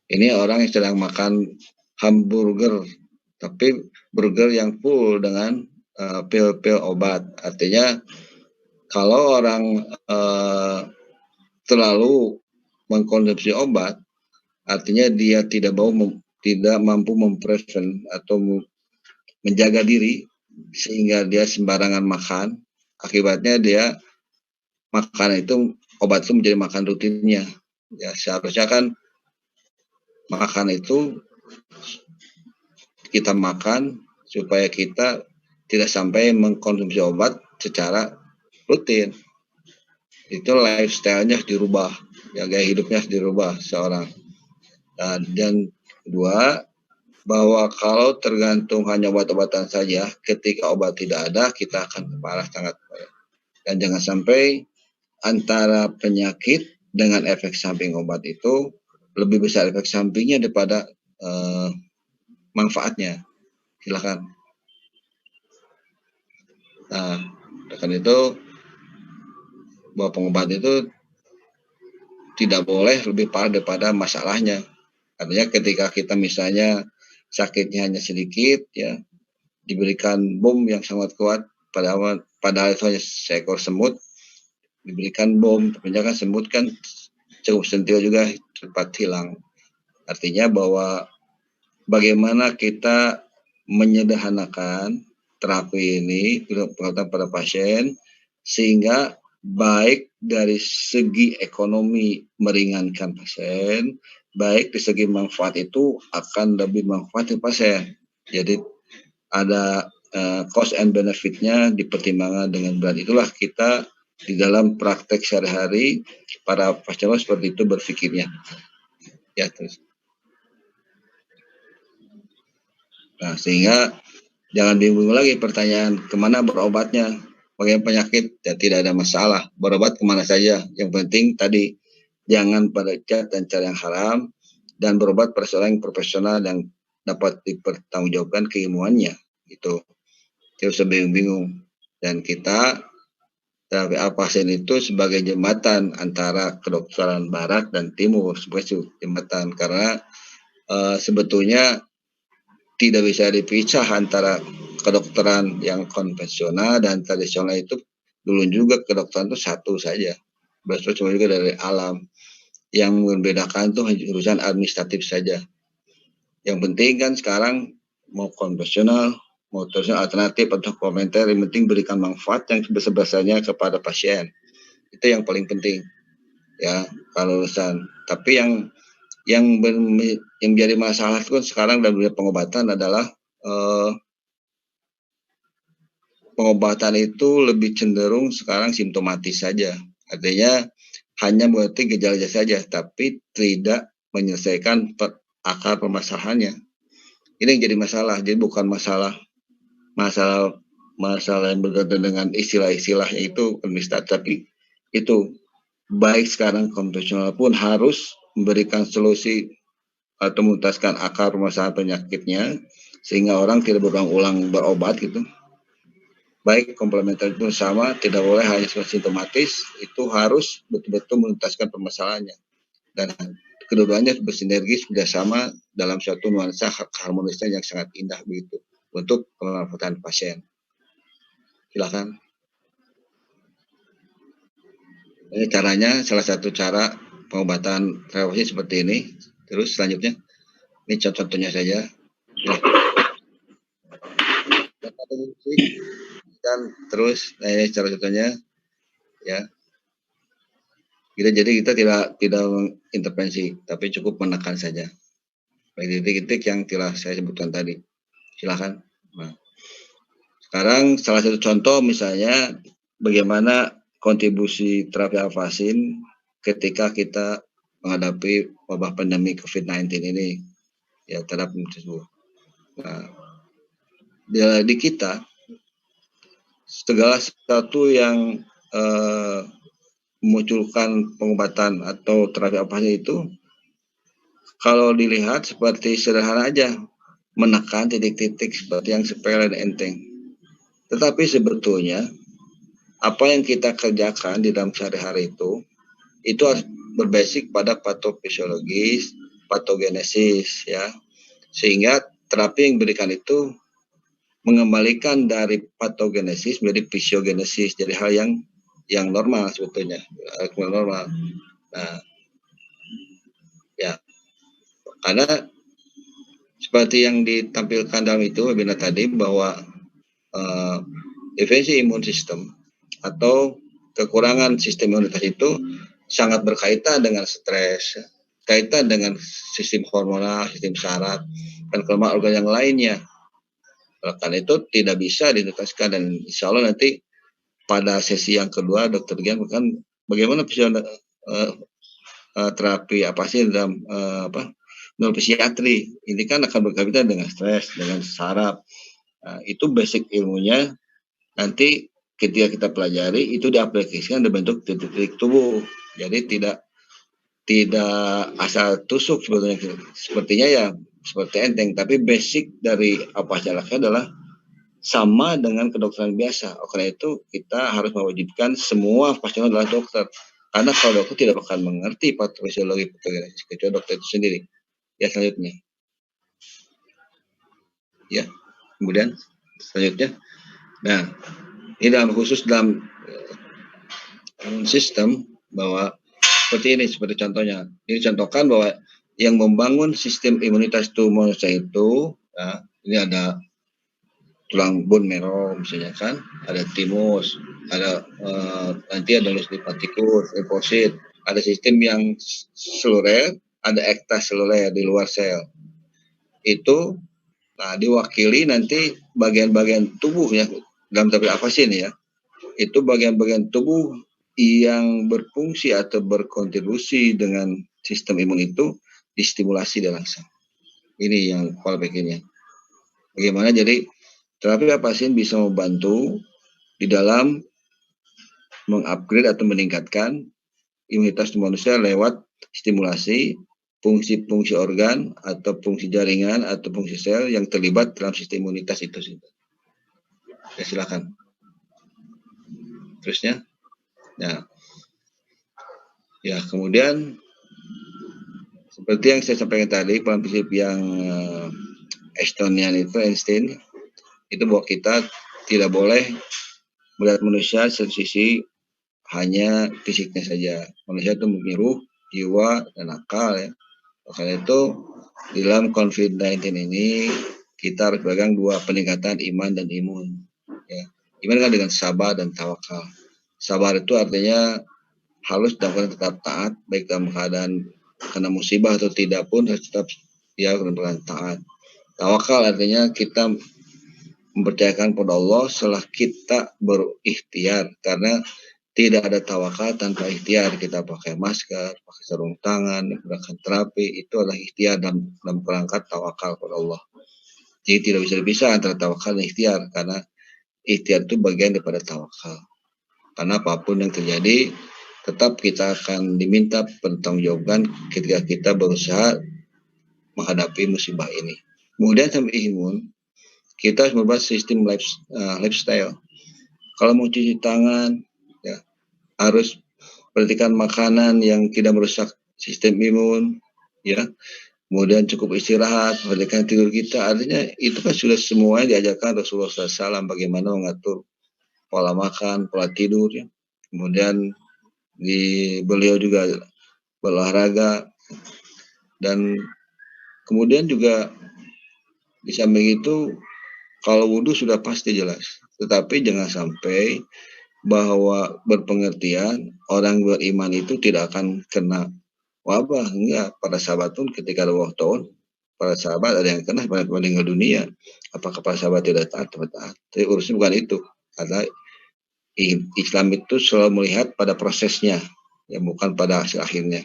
[SPEAKER 3] ini orang yang sedang makan hamburger, tapi burger yang full dengan pil-pil obat. Artinya kalau orang terlalu mengkonsumsi obat, artinya dia tidak mampu memprevent atau menjaga diri, sehingga dia sembarangan makan. Akibatnya dia makan itu, obat itu menjadi makan rutinnya. Ya, seharusnya kan makan itu kita makan supaya kita tidak sampai mengkonsumsi obat secara rutin. Itu lifestyle-nya harus dirubah, ya, gaya hidupnya harus dirubah seorang. Dan kedua, bahwa kalau tergantung hanya obat-obatan saja, ketika obat tidak ada, kita akan parah, sangat parah. Dan jangan sampai antara penyakit dengan efek samping obat itu lebih besar efek sampingnya daripada manfaatnya. Silakan. Nah, dengan itu bahwa pengobatan itu tidak boleh lebih parah daripada masalahnya. Artinya ketika kita misalnya sakitnya hanya sedikit, ya, diberikan bom yang sangat kuat, padahal itu hanya seekor semut, diberikan bom, ternyata kan semut kan cukup sentil juga, cepat hilang. Artinya bahwa bagaimana kita menyederhanakan terapi ini, pengobatan pada pasien, sehingga baik dari segi ekonomi meringankan pasien, baik di segi manfaat itu akan lebih manfaat di pasien. Jadi ada cost and benefit-nya dipertimbangkan dengan berat. Itulah kita di dalam praktek sehari-hari para pasien seperti itu berpikirnya. Ya, terus. Nah, sehingga jangan bingung lagi pertanyaan kemana berobatnya, bagaimana penyakit, ya tidak ada masalah, berobat kemana saja. Yang penting tadi jangan pada dan cara yang haram, dan berobat pada seorang yang profesional yang dapat dipertanggungjawabkan keilmuannya. Itu tidak usah bingung-bingung. Dan kita terapi pasien itu sebagai jembatan antara kedokteran barat dan timur, sebagai jembatan, karena sebetulnya tidak bisa dipisah antara kedokteran yang konvensional dan tradisional. Itu dulu juga kedokteran itu satu saja, berasal cuma juga dari alam. Yang membedakan itu urusan administratif saja. Yang penting kan sekarang mau konvensional, mau tradisional, alternatif atau komplementer, yang penting berikan manfaat yang sebesar-besarnya kepada pasien. Itu yang paling penting, ya, kalau urusan. Tapi yang menjadi masalah itu kan sekarang dalam dunia pengobatan adalah pengobatan itu lebih cenderung sekarang simptomatis saja. Artinya hanya mengerti gejala saja, tapi tidak menyelesaikan akar permasalahannya. Ini yang jadi masalah. Jadi bukan masalah yang berkaitan dengan istilah-istilahnya itu administratif, tapi itu baik sekarang konvensional pun harus memberikan solusi atau menuntaskan akar permasalahan penyakitnya, sehingga orang tidak berulang-ulang berobat gitu. Baik komplementer itu sama, tidak boleh hanya simptomatis, itu harus betul-betul menuntaskan permasalahannya. Dan keduanya bersinergis bersama dalam suatu nuansa harmonisnya yang sangat indah begitu. untuk pemanfaatan pasien. Silakan. Ini caranya, salah satu cara pengobatan relapsi seperti ini. Terus selanjutnya, ini contoh-contohnya saja. Dan terus, ini cara contohnya, ya. Jadi kita tidak mengintervensi, tapi cukup menekan saja. Baik titik-titik yang telah saya sebutkan tadi. Silakan. Nah, sekarang salah satu contoh misalnya bagaimana kontribusi terapi alfasin ketika kita menghadapi wabah pandemi COVID-19 ini, ya, terhadap tersebut. Nah, di kita segala sesuatu yang memunculkan pengobatan atau terapi alfasin itu kalau dilihat seperti sederhana aja, menekan titik-titik seperti yang sepele dan enteng. Tetapi sebetulnya apa yang kita kerjakan di dalam sehari-hari itu harus berbasis pada patofisiologis, patogenesis, ya, sehingga terapi yang diberikan itu mengembalikan dari patogenesis menjadi fisiogenesis, jadi hal yang normal sebetulnya, normal. Nah, ya, karena seperti yang ditampilkan dalam itu webinar tadi bahwa defensi imun sistem atau kekurangan sistem imunitas itu sangat berkaitan dengan stres, kaitan dengan sistem hormonal, sistem saraf, dan kelemahan organ yang lainnya. Karena itu tidak bisa dituntaskan, dan insya Allah nanti pada sesi yang kedua Dr. Gian akan bagaimana terapi apa sih dalam neuropsikiatri ini kan akan berkaitan dengan stres, dengan saraf. Nah, itu basic ilmunya. Nanti ketika kita pelajari itu diaplikasikan dalam bentuk titik-titik tubuh. Jadi tidak asal tusuk sebetulnya. Sepertinya ya seperti enteng, tapi basic dari apa jalannya adalah sama dengan kedokteran biasa. Oleh itu kita harus mewajibkan semua pasien adalah dokter. Karena kalau dokter tidak akan mengerti patofisiologi patogenesis kecuali dokter itu sendiri. Ya, selanjutnya. Ya, kemudian selanjutnya. Nah, ini dalam khusus dalam sistem bahwa seperti ini, seperti contohnya. Ini contohkan bahwa yang membangun sistem imunitas tubuh manusia itu, ya, ini ada tulang bone marrow misalnya kan, ada timus, ada nanti ada lymphatikus, limfosit, ada sistem yang seluler, ada ekstraseluler di luar sel. Itu diwakili nanti bagian-bagian tubuh ya, dalam terapi alfasin ya, itu bagian-bagian tubuh yang berfungsi atau berkontribusi dengan sistem imun itu distimulasi dan langsung. Ini yang pola pikirnya. Bagaimana jadi terapi alfasin bisa membantu di dalam mengupgrade atau meningkatkan imunitas manusia lewat stimulasi fungsi-fungsi organ atau fungsi jaringan atau fungsi sel yang terlibat dalam sistem imunitas itu. Ya, silakan. Terusnya, ya kemudian seperti yang saya sampaikan tadi, prinsip yang Estonian itu Einstein itu bahwa kita tidak boleh melihat manusia sisi hanya fisiknya saja. Manusia itu mempunyai ruh, jiwa, dan akal ya. Karena itu di dalam COVID-19 ini kita harus pegang dua peningkatan iman dan imun. Ya. Iman kan dengan sabar dan tawakal. Sabar itu artinya harus dalam tetap taat, baik dalam keadaan kena musibah atau tidak pun harus tetap benar-benar taat. Tawakal artinya kita mempercayakan pada Allah setelah kita berikhtiar, karena tidak ada tawakal tanpa ikhtiar. Kita pakai masker, pakai sarung tangan, menggunakan terapi, itu adalah ikhtiar dalam perangkat tawakal pada Allah. Jadi tidak bisa dipisah antara tawakal dan ikhtiar, karena ikhtiar itu bagian daripada tawakal. Karena apapun yang terjadi, tetap kita akan diminta pertanggungjawaban ketika kita berusaha menghadapi musibah ini. Kemudian sampai imun, kita harus merubah sistem lifestyle. Kalau mau cuci tangan, ya harus perhatikan makanan yang tidak merusak sistem imun, ya. kemudian cukup istirahat, memperhatikan tidur kita. Artinya itu kan sudah semuanya diajarkan Rasulullah SAW bagaimana mengatur pola makan, pola tidur, ya. Kemudian beliau juga berolahraga, dan kemudian juga di samping itu kalau wudhu sudah pasti jelas, tetapi jangan sampai bahwa berpengertian orang beriman itu tidak akan kena wabah. Enggak, para sahabat pun ketika ada tahun, para sahabat ada yang kena pada meninggal dunia. Apakah para sahabat tidak taat? Taat. Tapi urusan bukan itu, karena Islam itu selalu melihat pada prosesnya, ya, bukan pada hasil akhirnya.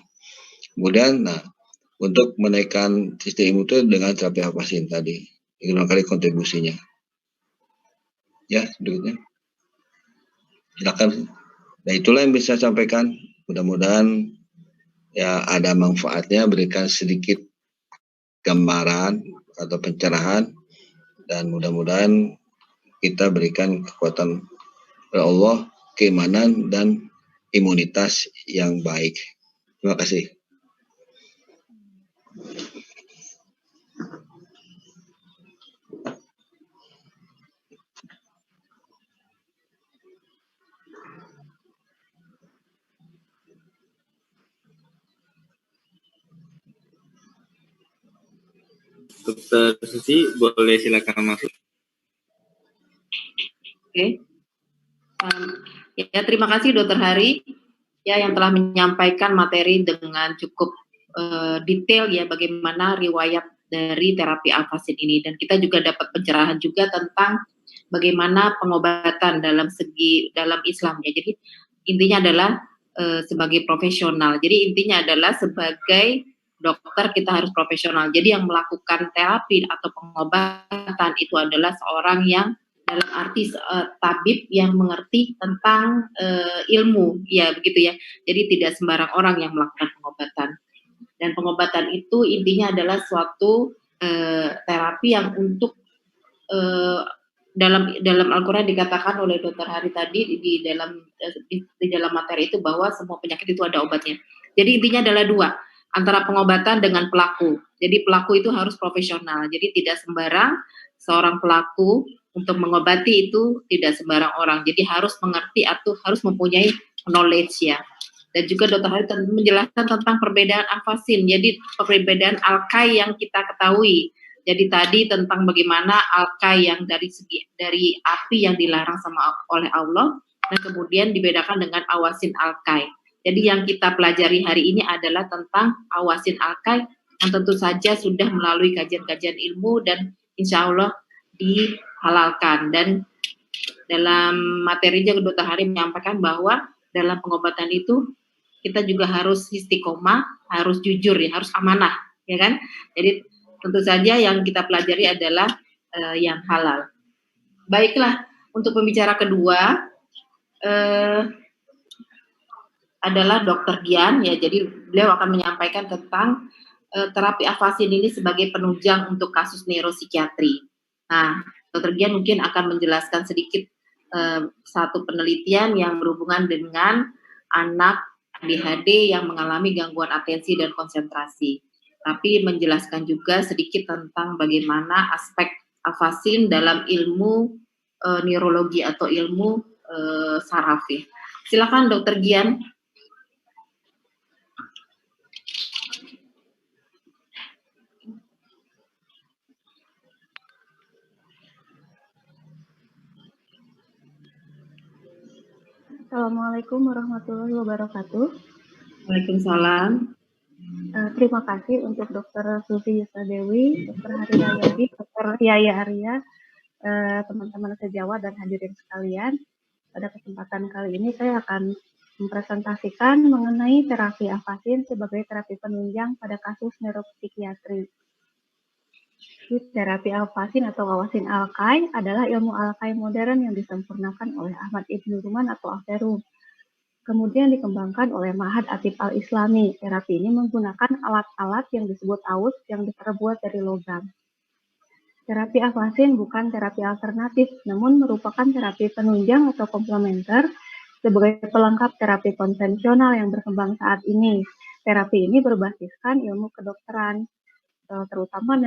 [SPEAKER 3] Kemudian, untuk menaikkan sistem imun itu dengan terapi afasin tadi, ini barangkali kontribusinya. Ya, berikutnya. Silakan. Nah, itulah yang bisa saya sampaikan. Mudah-mudahan ya ada manfaatnya, berikan sedikit gambaran atau pencerahan, dan mudah-mudahan kita berikan kekuatan oleh Allah, keimanan dan imunitas yang baik. Terima kasih.
[SPEAKER 4] Dokter Susi, boleh silakan masuk.
[SPEAKER 1] Oke. Ya, terima kasih Dokter Hari ya yang telah menyampaikan materi dengan cukup detail ya bagaimana riwayat dari terapi alfasin ini, dan kita juga dapat pencerahan juga tentang bagaimana pengobatan dalam Islam ya. Jadi intinya adalah sebagai profesional. Jadi intinya adalah sebagai dokter kita harus profesional. Jadi yang melakukan terapi atau pengobatan itu adalah seorang yang dalam arti tabib yang mengerti tentang ilmu, ya begitu ya. Jadi tidak sembarang orang yang melakukan pengobatan. Dan pengobatan itu intinya adalah suatu terapi yang untuk dalam Al-Quran dikatakan oleh Dokter Hari tadi di dalam materi itu bahwa semua penyakit itu ada obatnya. Jadi intinya adalah dua, antara pengobatan dengan pelaku. Jadi pelaku itu harus profesional. Jadi tidak sembarang seorang pelaku untuk mengobati itu, tidak sembarang orang. Jadi harus mengerti atau harus mempunyai knowledge ya. Dan juga Dokter Hari menjelaskan tentang perbedaan alfasin. Jadi perbedaan alkai yang kita ketahui. Jadi tadi tentang bagaimana alkai yang dari api yang dilarang oleh Allah, dan kemudian dibedakan dengan awasin alkai. Jadi yang kita pelajari hari ini adalah tentang awasin alkai yang tentu saja sudah melalui kajian-kajian ilmu dan insya Allah dihalalkan. Dan dalam materinya Dokter Hari menyampaikan bahwa dalam pengobatan itu kita juga harus istiqomah, harus jujur ya, harus amanah, ya kan? Jadi tentu saja yang kita pelajari adalah yang halal. Baiklah, untuk pembicara kedua adalah Dokter Gian ya. Jadi beliau akan menyampaikan tentang terapi afasin ini sebagai penunjang untuk kasus neuropsikiatri. Nah, Dokter Gian mungkin akan menjelaskan sedikit satu penelitian yang berhubungan dengan anak ADHD yang mengalami gangguan atensi dan konsentrasi. Tapi menjelaskan juga sedikit tentang bagaimana aspek afasin dalam ilmu neurologi atau ilmu saraf ya. Silakan Dokter Gian.
[SPEAKER 2] Assalamualaikum warahmatullahi wabarakatuh.
[SPEAKER 1] Waalaikumsalam.
[SPEAKER 2] Terima kasih untuk Dr. Susi Yusadewi, Dr. Hari Rayadi, Dr. Yaya Arya, teman-teman sejawat dan hadirin sekalian. Pada kesempatan kali ini saya akan mempresentasikan mengenai terapi afasin sebagai terapi penunjang pada kasus neuropsikiatri. Terapi afasin atau awasin alkai adalah ilmu alkai modern yang disempurnakan oleh Ahmad Ibn Ruman atau Aferum. Kemudian dikembangkan oleh Ma'had Atib Al-Islami. Terapi ini menggunakan alat-alat yang disebut aus yang terbuat dari logam. Terapi afasin bukan terapi alternatif, namun merupakan terapi penunjang atau komplementer sebagai pelengkap terapi konvensional yang berkembang saat ini. Terapi ini berbasiskan ilmu kedokteran. terutama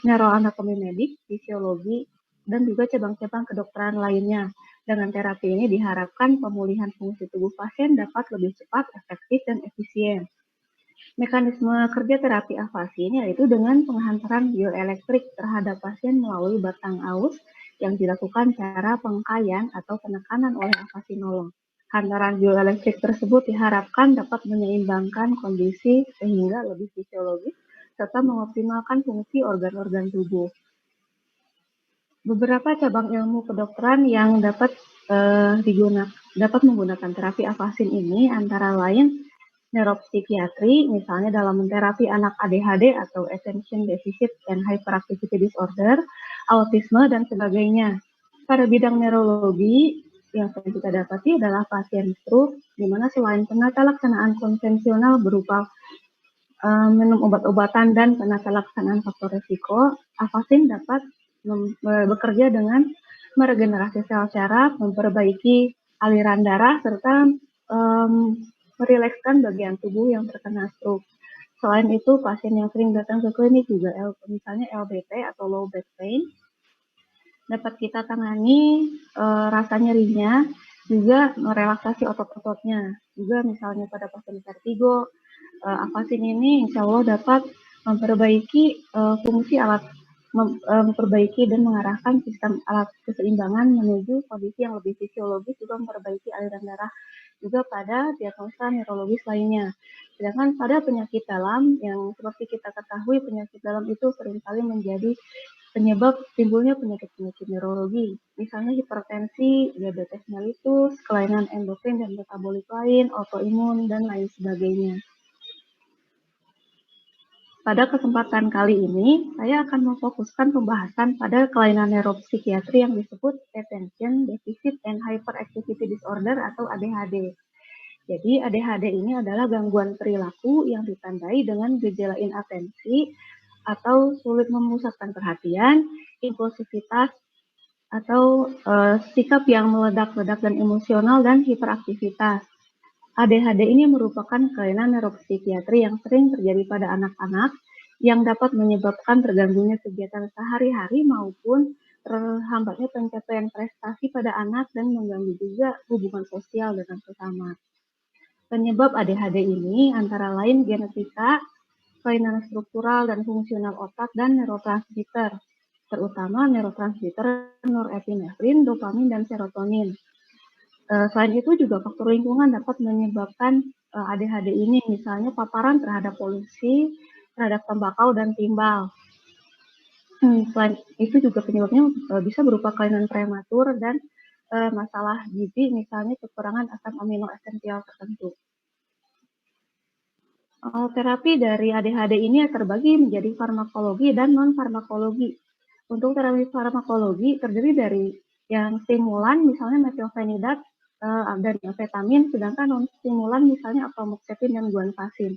[SPEAKER 2] neuroanatomi medik, fisiologi, dan juga cabang-cabang kedokteran lainnya. Dengan terapi ini diharapkan pemulihan fungsi tubuh pasien dapat lebih cepat, efektif, dan efisien. Mekanisme kerja terapi afasin yaitu dengan penghantaran bioelektrik terhadap pasien melalui batang aus yang dilakukan cara pengkaian atau penekanan oleh afasinolog. Hantaran bioelektrik tersebut diharapkan dapat menyeimbangkan kondisi sehingga lebih fisiologis serta mengoptimalkan fungsi organ-organ tubuh. Beberapa cabang ilmu kedokteran yang dapat menggunakan terapi afasin ini antara lain neuropsikiatri, misalnya dalam terapi anak ADHD atau Attention Deficit and Hyperactivity Disorder, autisme, dan sebagainya. Pada bidang neurologi, yang kita dapati adalah pasien stroke, di mana selain penata laksanaan konvensional berupa minum obat-obatan dan penata laksanaan faktor risiko, afasin dapat bekerja dengan meregenerasi sel syaraf, memperbaiki aliran darah, serta merilekskan bagian tubuh yang terkena stroke. Selain itu, pasien yang sering datang ke klinik juga, misalnya LBP atau low back pain, dapat kita tangani rasa nyerinya, juga merelaksasi otot-ototnya. Juga misalnya pada pasien vertigo, afasin ini insya Allah dapat memperbaiki fungsi alat, memperbaiki dan mengarahkan sistem alat keseimbangan menuju kondisi yang lebih fisiologis, juga memperbaiki aliran darah juga pada diagnosa neurologis lainnya. Sedangkan pada penyakit dalam yang seperti kita ketahui, penyakit dalam itu seringkali menjadi penyebab timbulnya penyakit-penyakit neurologi, misalnya hipertensi, diabetes mellitus, kelainan endokrin dan metabolik lain, autoimun, dan lain sebagainya. Pada kesempatan kali ini, saya akan memfokuskan pembahasan pada kelainan neuropsikiatri yang disebut Attention Deficit and Hyperactivity Disorder atau ADHD. Jadi ADHD ini adalah gangguan perilaku yang ditandai dengan gejala inatensi atau sulit memusatkan perhatian, impulsivitas, atau sikap yang meledak-ledak dan emosional, dan hiperaktivitas. ADHD ini merupakan kelainan neuropsikiatri yang sering terjadi pada anak-anak yang dapat menyebabkan terganggunya kegiatan sehari-hari maupun terhambatnya pencapaian prestasi pada anak dan mengganggu juga hubungan sosial dengan sesama. Penyebab ADHD ini antara lain genetika, kelainan struktural dan fungsional otak, dan neurotransmitter, terutama neurotransmitter norepinefrin, dopamin, dan serotonin. Selain itu juga faktor lingkungan dapat menyebabkan ADHD ini, misalnya paparan terhadap polusi, terhadap tembakau dan timbal. Selain itu juga penyebabnya bisa berupa kelainan prematur dan masalah gizi, misalnya kekurangan asam amino esensial tertentu. Terapi dari ADHD ini terbagi menjadi farmakologi dan non-farmakologi. Untuk terapi farmakologi terdiri dari yang stimulan, misalnya metilfenidat dan amfetamin, sedangkan non-stimulan misalnya amoxicillin dan guanfacin.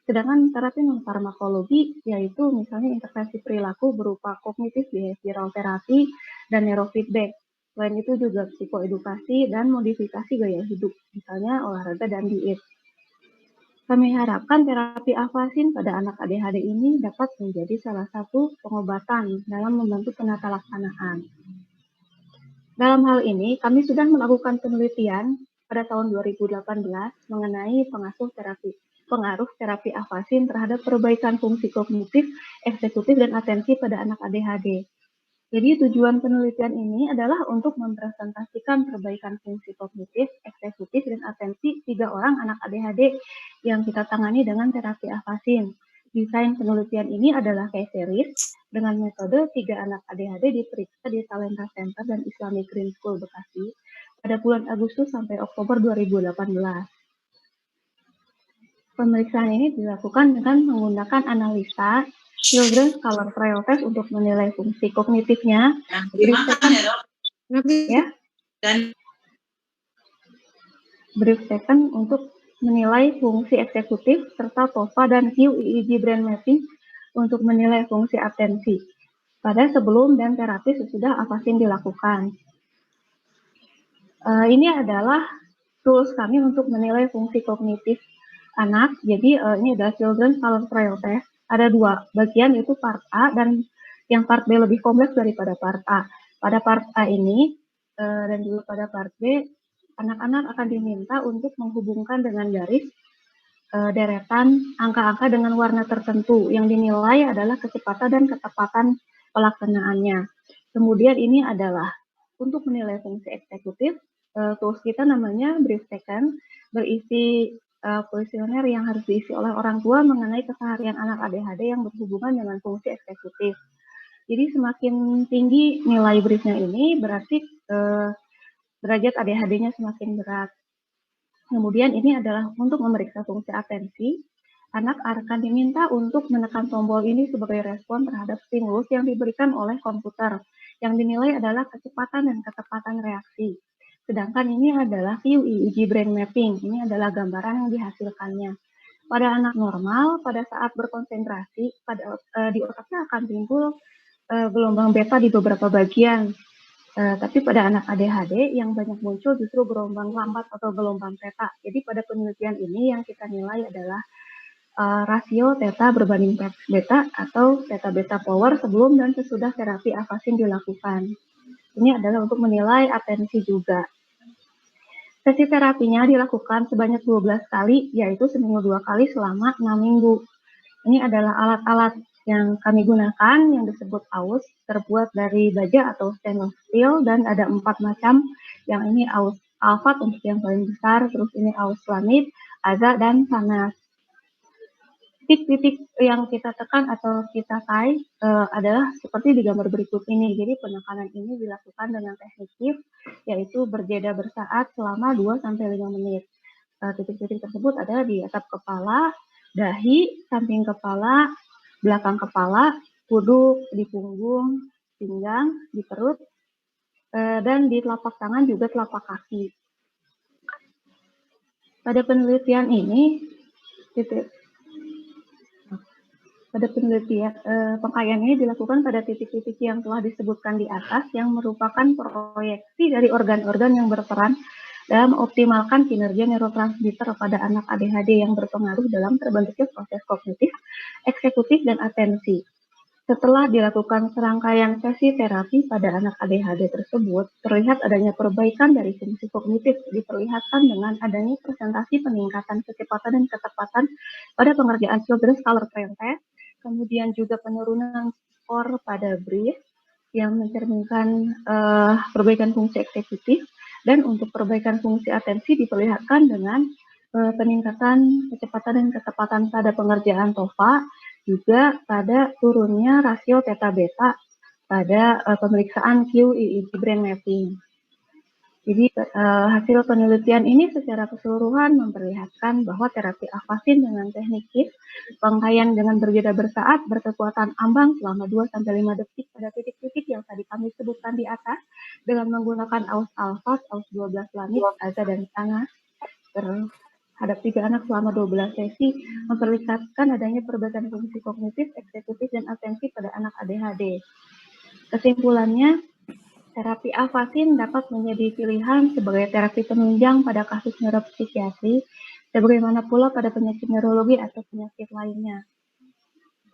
[SPEAKER 2] Sedangkan terapi non-farmakologi yaitu misalnya intervensi perilaku berupa kognitif behavioral therapy dan neurofeedback. Selain itu juga psikoedukasi dan modifikasi gaya hidup, misalnya olahraga dan diet. Kami harapkan terapi afasin pada anak ADHD ini dapat menjadi salah satu pengobatan dalam membantu penata laksanaan. Dalam hal ini, kami sudah melakukan penelitian pada tahun 2018 mengenai pengaruh terapi afasin terhadap perbaikan fungsi kognitif, eksekutif, dan atensi pada anak ADHD. Jadi tujuan penelitian ini adalah untuk mempresentasikan perbaikan fungsi kognitif, eksekutif, dan atensi 3 orang anak ADHD yang kita tangani dengan terapi afasin. Desain penelitian ini adalah case series dengan metode 3 anak ADHD diperiksa di Talenta Center dan Islamic Green School Bekasi pada bulan Agustus sampai Oktober 2018. Pemeriksaan ini dilakukan dengan menggunakan analisa Children's Color Trial Test untuk menilai fungsi kognitifnya. Brief second untuk menilai fungsi eksekutif, serta TOFA dan QEEG Brain Mapping untuk menilai fungsi atensi pada sebelum dan terapi sesudah afasin dilakukan. Ini adalah tools kami untuk menilai fungsi kognitif anak. Jadi ini adalah Children's Color Trial Test. ada dua bagian, yaitu part A dan yang part B lebih kompleks daripada part A. Pada part A ini dan juga pada part B, anak-anak akan diminta untuk menghubungkan dengan garis deretan angka-angka dengan warna tertentu yang dinilai adalah kecepatan dan ketepatan pelaksanaannya. Kemudian ini adalah untuk menilai fungsi eksekutif, tools kita namanya brief taken, berisi kuesioner yang harus diisi oleh orang tua mengenai keseharian anak ADHD yang berhubungan dengan fungsi eksekutif. Jadi semakin tinggi nilai briefnya ini berarti derajat ADHD-nya semakin berat. Kemudian ini adalah untuk memeriksa fungsi atensi. Anak akan diminta untuk menekan tombol ini sebagai respon terhadap stimulus yang diberikan oleh komputer, yang dinilai adalah kecepatan dan ketepatan reaksi. Sedangkan ini adalah view EEG brain mapping, ini adalah gambaran yang dihasilkannya. Pada anak normal, pada saat berkonsentrasi, di otaknya akan timbul gelombang beta di beberapa bagian. Tapi pada anak ADHD yang banyak muncul justru gelombang lambat atau gelombang theta. Jadi pada penelitian ini yang kita nilai adalah rasio theta berbanding beta atau theta beta power sebelum dan sesudah terapi afasin dilakukan. Ini adalah untuk menilai atensi juga. Sesi terapinya dilakukan sebanyak 12 kali, yaitu seminggu 2 kali selama 6 minggu. Ini adalah alat-alat yang kami gunakan yang disebut AUS, terbuat dari baja atau stainless steel, dan ada 4 macam. Yang ini AUS Alphard untuk yang paling besar, terus ini AUS Lamid, AZA, dan Sanas. Titik-titik yang kita tekan atau kita tie adalah seperti di gambar berikut ini. Jadi penekanan ini dilakukan dengan teknik KIF, yaitu berjeda bersaat selama 2-5 menit. Titik-titik tersebut adalah di atap kepala, dahi, samping kepala, belakang kepala, kuduk, di punggung, pinggang, di perut, dan di telapak tangan juga telapak kaki. Pada penelitian ini, pengkajian ini dilakukan pada titik-titik yang telah disebutkan di atas, yang merupakan proyeksi dari organ-organ yang berperan dalam optimalkan kinerja neurotransmitter pada anak ADHD yang berpengaruh dalam terbentuknya proses kognitif, eksekutif, dan atensi. Setelah dilakukan serangkaian sesi terapi pada anak ADHD tersebut, terlihat adanya perbaikan dari fungsi kognitif, diperlihatkan dengan adanya presentasi peningkatan kecepatan dan ketepatan pada pengerjaan Children's Color Print Test, kemudian juga penurunan skor pada brief yang mencerminkan perbaikan fungsi eksekutif, dan untuk perbaikan fungsi atensi diperlihatkan dengan peningkatan kecepatan dan ketepatan pada pengerjaan TOFA, juga pada turunnya rasio theta beta pada pemeriksaan QEEG brain mapping. Jadi hasil penelitian ini secara keseluruhan memperlihatkan bahwa terapi afasin dengan teknik KIF, pengkajian dengan berjeda bersaat, berkekuatan ambang selama 2-5 detik pada titik-titik yang tadi kami sebutkan di atas, dengan menggunakan AUS Alphard, AUS 12 Lamid, AZA, dan Sanas terhadap 3 anak selama 12 sesi, memperlihatkan adanya perbaikan fungsi kognitif, eksekutif, dan atensi pada anak ADHD. Kesimpulannya, terapi afasin dapat menjadi pilihan sebagai terapi penunjang pada kasus neuropsikiatri, sebagaimana pula pada penyakit neurologi atau penyakit lainnya.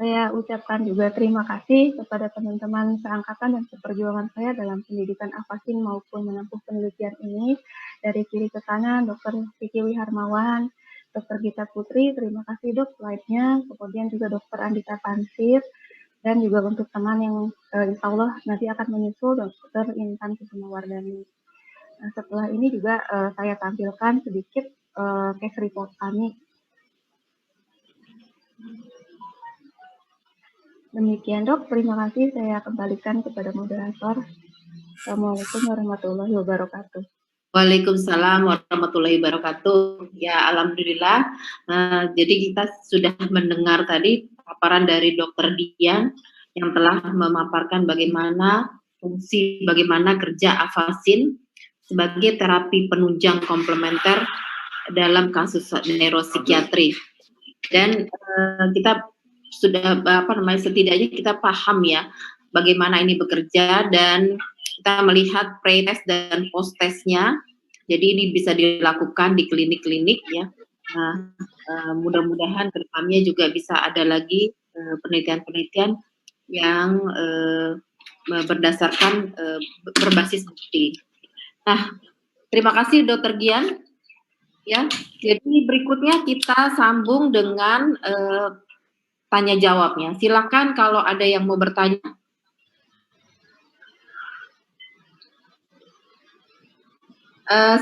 [SPEAKER 2] Saya ucapkan juga terima kasih kepada teman-teman seangkatan dan seperjuangan saya dalam pendidikan afasin maupun menempuh penelitian ini. Dari kiri ke kanan, Dr. Vicky Wiharmawan, Dr. Gita Putri, terima kasih dok slide-nya, kemudian juga Dr. Andika Tansir, dan juga untuk teman yang insya Allah nanti akan menyusul, Dr. Intan Kusumawardani. Nah, setelah ini juga saya tampilkan sedikit case report kami. Demikian dok, terima kasih. Saya kembalikan kepada moderator. Assalamualaikum warahmatullahi wabarakatuh.
[SPEAKER 1] Waalaikumsalam warahmatullahi wabarakatuh. Ya, alhamdulillah. Jadi kita sudah mendengar tadi paparan dari Dr. Dian yang telah memaparkan bagaimana fungsi, bagaimana kerja afasin sebagai terapi penunjang komplementer dalam kasus neuropsikiatri. Dan kita sudah setidaknya kita paham ya bagaimana ini bekerja, dan kita melihat pre-test dan post-testnya. Jadi ini bisa dilakukan di klinik-klinik ya. Mudah-mudahan kedepannya juga bisa ada lagi penelitian-penelitian yang berdasarkan berbasis bukti. Nah, terima kasih Dr. Gian. Ya, jadi berikutnya kita sambung dengan tanya jawabnya. Silakan kalau ada yang mau bertanya.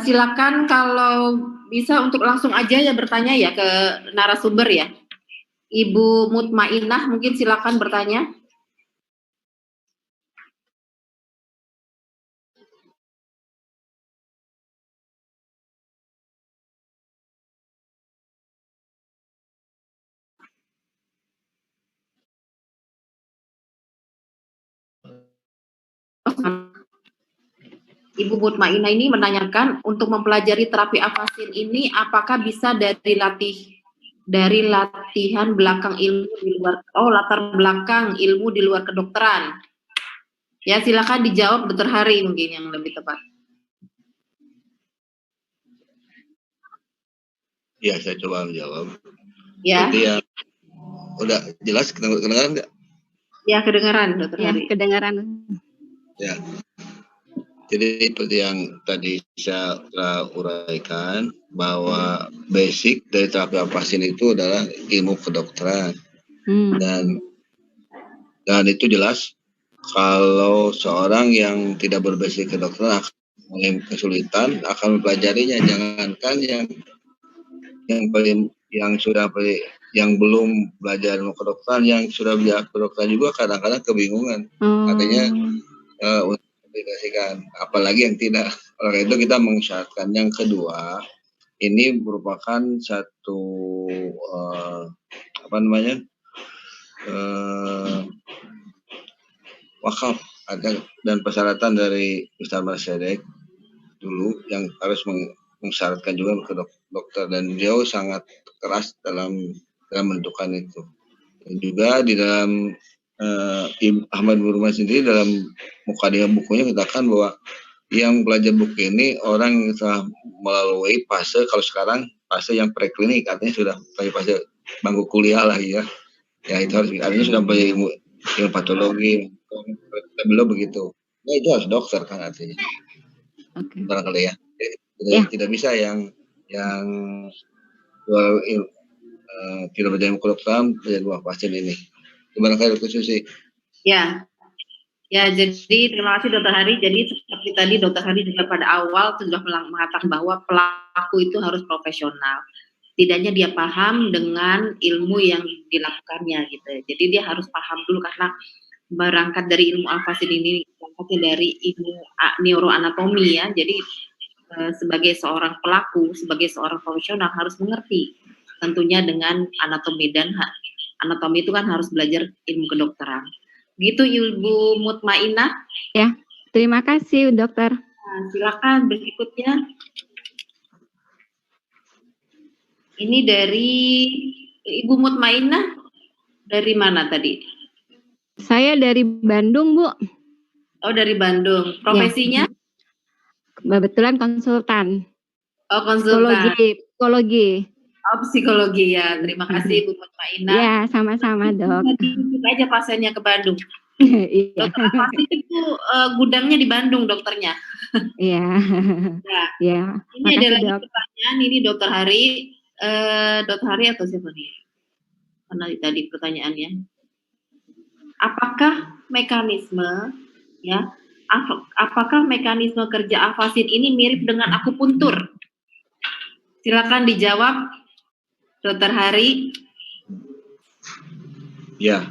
[SPEAKER 1] Silakan kalau bisa untuk langsung aja ya bertanya ya ke narasumber ya. Ibu Mutmainah mungkin silakan bertanya. Ibu Mutmainah ini menanyakan untuk mempelajari terapi afasin ini apakah bisa dari latihan belakang ilmu di luar latar belakang ilmu di luar kedokteran. Ya, silakan dijawab Dr. Hari mungkin yang lebih tepat.
[SPEAKER 3] Ya, saya coba menjawab.
[SPEAKER 1] Ya.
[SPEAKER 3] Jadi ya, udah jelas kedengaran nggak?
[SPEAKER 1] Ya, kedengaran Dr.
[SPEAKER 2] Ya,
[SPEAKER 1] Hari.
[SPEAKER 2] kedengaran.
[SPEAKER 3] Ya. Jadi seperti yang tadi saya uraikan bahwa basic dari terapi afasin itu adalah ilmu kedokteran. Dan itu jelas kalau seorang yang tidak berbasic kedokteran akan mengalami kesulitan akan mempelajarinya. Jangankan yang belum belajar ilmu kedokteran, yang sudah belajar kedokteran juga kadang-kadang kebingungan. Artinya untuk memplikasikan, apalagi yang tidak. Oleh itu kita mengisyaratkan. Yang kedua, ini merupakan satu wakaf dan persyaratan dari Ustaz Marsadek dulu yang harus mensyaratkan juga ke dokter, dan beliau sangat keras dalam menentukan itu. Dan juga di dalam Ahmad bin Rumah sendiri dalam mukadimah bukunya katakan bahwa yang belajar buku ini orang yang telah melalui fase, kalau sekarang fase yang preklinik, artinya sudah fase bangku kuliah lah ya. Ya itu harus, artinya sudah belajar ilmu patologi, belum begitu. Nah itu harus dokter kan artinya. Barangkali ya. Tidak bisa yang tidak belajar ilmu kedokteran belajar buah pasien ini. Barangkali Dr. Susi.
[SPEAKER 1] Ya, jadi terima kasih Dr. Hari. Jadi seperti tadi Dr. Hari juga pada awal sudah mengatakan bahwa pelaku itu harus profesional. Tidaknya dia paham dengan ilmu yang dilakukannya gitu. Jadi dia harus paham dulu, karena berangkat dari ilmu afasin ini berangkatnya dari ilmu neuroanatomi ya. Jadi sebagai seorang pelaku, sebagai seorang profesional harus mengerti tentunya dengan anatomi, dan anatomi itu kan harus belajar ilmu kedokteran. Gitu Ibu Mutmainah.
[SPEAKER 2] Ya, terima kasih dokter.
[SPEAKER 1] Nah, silakan berikutnya. Ini dari Ibu Mutmainah, dari mana tadi?
[SPEAKER 2] Saya dari Bandung, Bu.
[SPEAKER 1] Oh, dari Bandung. Profesinya?
[SPEAKER 2] Ya. Kebetulan konsultan.
[SPEAKER 1] Oh, konsultan.
[SPEAKER 2] Psikologi.
[SPEAKER 1] Oh, psikologi ya. Terima kasih Bu Mutmainah.
[SPEAKER 2] Ya, sama-sama dok.
[SPEAKER 1] Ikut aja pasiennya ke Bandung.
[SPEAKER 2] Iya.
[SPEAKER 1] Dokter Afasi itu gudangnya di Bandung dokternya.
[SPEAKER 2] Iya. Ya.
[SPEAKER 1] Ini ada lagi pertanyaan. Ini Dokter Hari. Dokter Hari atau siapa nih? Karena tadi pertanyaannya. Apakah mekanisme ya? Apakah mekanisme kerja afasin ini mirip dengan akupuntur? Silakan dijawab, Dokter Hari.
[SPEAKER 3] Ya,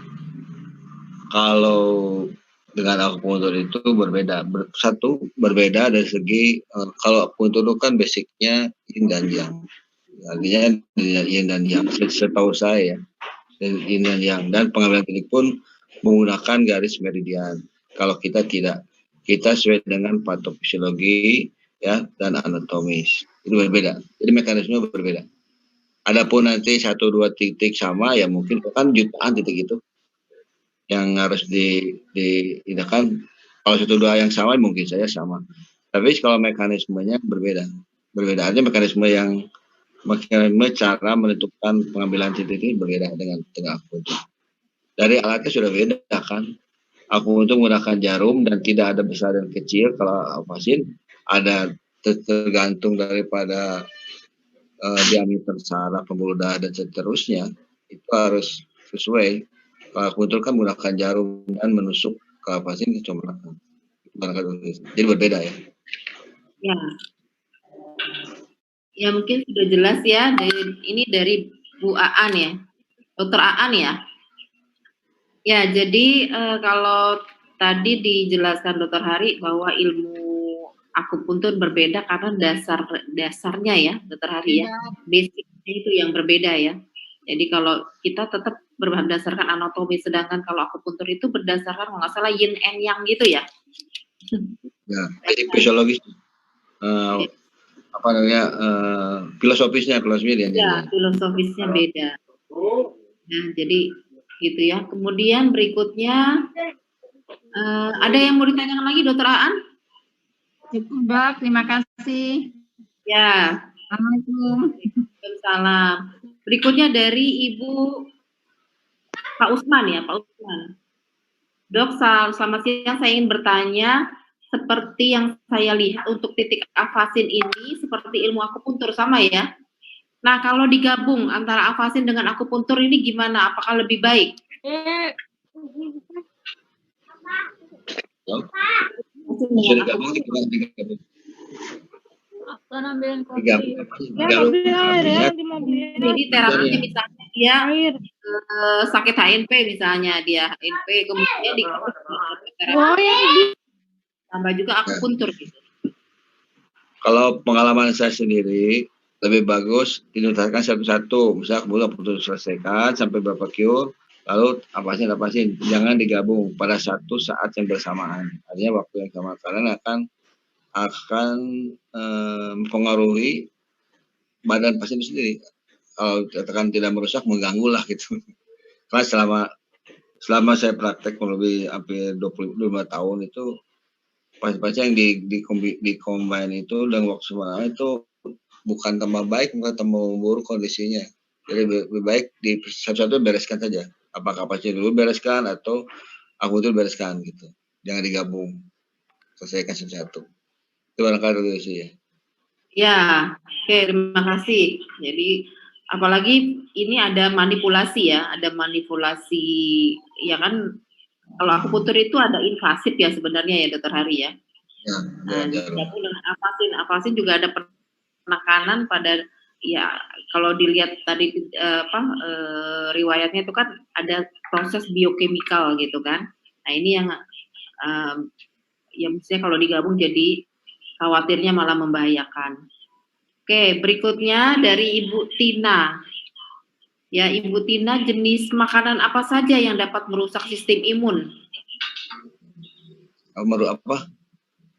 [SPEAKER 3] kalau dengan akupuntur itu berbeda. Berbeda dari segi kalau akupuntur itu kan basicnya yin dan yang. Artinya yin dan yang. Setahu saya, yin dan yang. Dan pengambilan titik pun menggunakan garis meridian. Kalau kita tidak, kita sesuai dengan patofisiologi ya dan anatomis. Itu berbeda. Jadi mekanisme berbeda. Adapun nanti 1-2 titik sama ya mungkin kan jutaan titik itu yang harus diindahkan. Kalau 1-2 yang sama mungkin saya sama. Tapi kalau mekanismenya berbeda. Artinya mekanisme cara menentukan pengambilan titik ini berbeda dengan akupuntur. Dari alatnya sudah beda kan. Akupuntur menggunakan jarum dan tidak ada besar dan kecil. Kalau vaksin ada tergantung daripada diameter saraf, pembuluh darah dan seterusnya. Itu harus sesuai. Kalau akupuntur kan menggunakan jarum dan menusuk ke vaksin itu cuma jadi berbeda ya.
[SPEAKER 1] Ya. Ya mungkin sudah jelas ya. Ini dari Bu Aan ya, Dokter Aan ya. Ya jadi kalau tadi dijelaskan Dokter Hari bahwa ilmu akupuntur berbeda karena dasarnya ya, Dokter Hari ya, basicnya itu yang berbeda ya. Jadi kalau kita tetap berdasarkan anatomi, sedangkan kalau akupuntur itu berdasarkan kalau nggak salah yin and yang gitu ya.
[SPEAKER 3] Ya, fisiologis. Apa namanya filosofisnya dia.
[SPEAKER 1] Ya, filosofisnya beda. Nah, jadi gitu ya. Kemudian berikutnya ada yang mau ditanyakan lagi, Dokter Aan?
[SPEAKER 5] Cukup, Dok. Terima kasih.
[SPEAKER 1] Ya.
[SPEAKER 5] Assalamualaikum.
[SPEAKER 1] Waalaikumsalam. Berikutnya dari Ibu Pak Usman ya, Pak Usman. Dok, selamat siang. Saya ingin bertanya, seperti yang saya lihat untuk titik afasin ini seperti ilmu akupuntur sama ya. Nah, kalau digabung antara afasin dengan akupuntur ini gimana? Apakah lebih baik?
[SPEAKER 3] Bisa digabung.
[SPEAKER 1] Jadi terapinya misalnya dia sakit HNP misalnya, dia HNP kemudian digabung tambah juga akupuntur gitu.
[SPEAKER 3] Kalau pengalaman saya sendiri lebih bagus dituntaskan satu-satu, misalnya kemudian putus selesaikan sampai berapa cure, lalu apasin, jangan digabung pada satu saat yang bersamaan. Artinya waktu yang sama karena akan mempengaruhi badan pasien itu sendiri. Kalau katakan tidak merusak, mengganggu lah gitu. Karena selama saya praktek lebih hampir 25 tahun itu pasien-pasien yang di combine itu dan waktu semalam itu bukan tambah baik, bukan tambah buruk kondisinya. Jadi lebih baik di satu-satu bereskan saja. Apakah pasien dulu bereskan atau aku itu bereskan gitu. Jangan digabung. Selesaikan satu-satu. Itu barangkali dulu sih ya.
[SPEAKER 1] Ya, oke, terima kasih. Jadi apalagi ini ada manipulasi ya, ada manipulasi ya kan. Kalau akupuntur itu ada invasif ya sebenarnya ya, Dokter Hari ya. Nah, digabung dengan afasin juga ada penekanan pada ya kalau dilihat tadi riwayatnya itu kan ada proses biokimikal gitu kan. Nah ini yang mestinya kalau digabung jadi khawatirnya malah membahayakan. Oke, berikutnya dari Ibu Tina. Ya, Ibu Tina, jenis makanan apa saja yang dapat merusak sistem imun?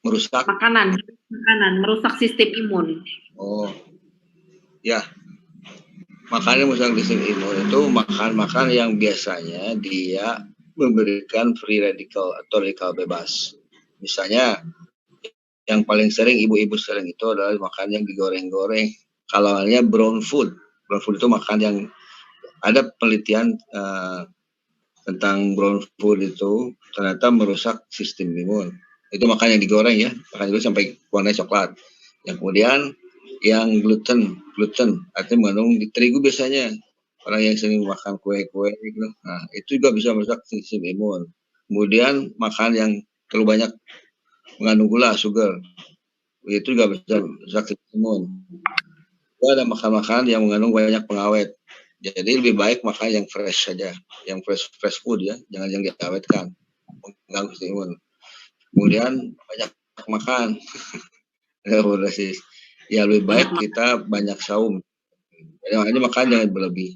[SPEAKER 3] Merusak?
[SPEAKER 1] Makanan, merusak sistem imun.
[SPEAKER 3] Oh, ya. Makanan merusak sistem imun itu makan yang biasanya dia memberikan free radical atau radikal bebas. Misalnya yang paling sering ibu-ibu sering itu adalah makan yang digoreng-goreng. Kalau hanya brown food itu makan yang ada penelitian tentang brown food itu ternyata merusak sistem imun. Itu makan yang digoreng ya, makan itu sampai warna coklat. Yang kemudian yang gluten artinya mengandung terigu biasanya. Orang yang sering makan kue-kue gitu. Nah, itu juga bisa merusak sistem imun. Kemudian makan yang terlalu banyak mengandung gula, sugar. Itu juga bisa merusak sistem imun. Ada makan-makan yang mengandung banyak pengawet. Jadi lebih baik makan yang fresh saja, yang fresh food ya, jangan yang diawetkan, mengganggu sistem imun. Kemudian banyak makan, ya lebih baik kita banyak saum. Jadi makan jangan berlebih.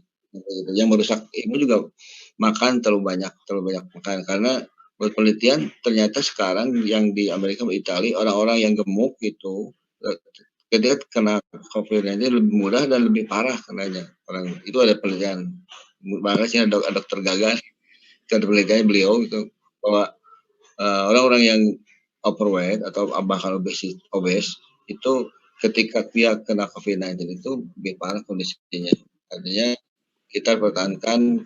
[SPEAKER 3] Yang merusak imun juga makan terlalu banyak makan karena buat penelitian ternyata sekarang yang di Amerika dan Italia orang-orang yang gemuk itu ketika kena COVID-19 lebih mudah dan lebih parah kenanya. Orang itu ada penelitian. Makanya ada dokter Gagan, ada penelitiannya beliau itu bahwa orang-orang yang overweight atau bahkan obes itu ketika dia kena COVID-19 itu lebih parah kondisinya. Artinya kita pertahankan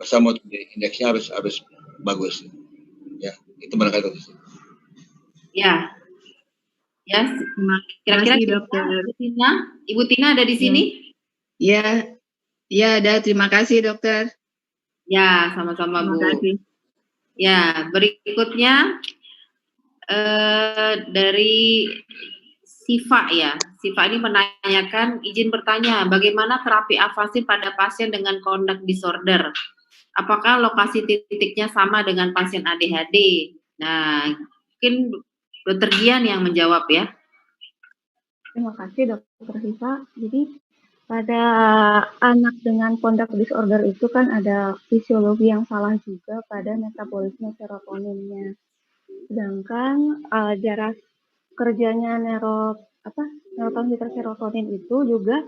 [SPEAKER 3] asam indeksnya harus bagus. Ya, itu barangkali dokter.
[SPEAKER 1] Ya, ya. Kira-kira Ibu Tina ada di sini?
[SPEAKER 5] Ya, ya ada. Terima kasih dokter.
[SPEAKER 1] Ya, sama-sama Bu.
[SPEAKER 5] Terima kasih.
[SPEAKER 1] Ya, berikutnya dari Siva ya. Siva ini menanyakan, izin bertanya, bagaimana terapi afasin pada pasien dengan conduct disorder? Apakah lokasi titiknya sama dengan pasien ADHD? Nah, mungkin Dokter Dian yang menjawab ya.
[SPEAKER 2] Terima kasih Dokter Siva. Jadi pada anak dengan conduct disorder itu kan ada fisiologi yang salah juga pada metabolisme serotoninnya. Sedangkan jarak kerjanya neurotransmitter serotonin itu juga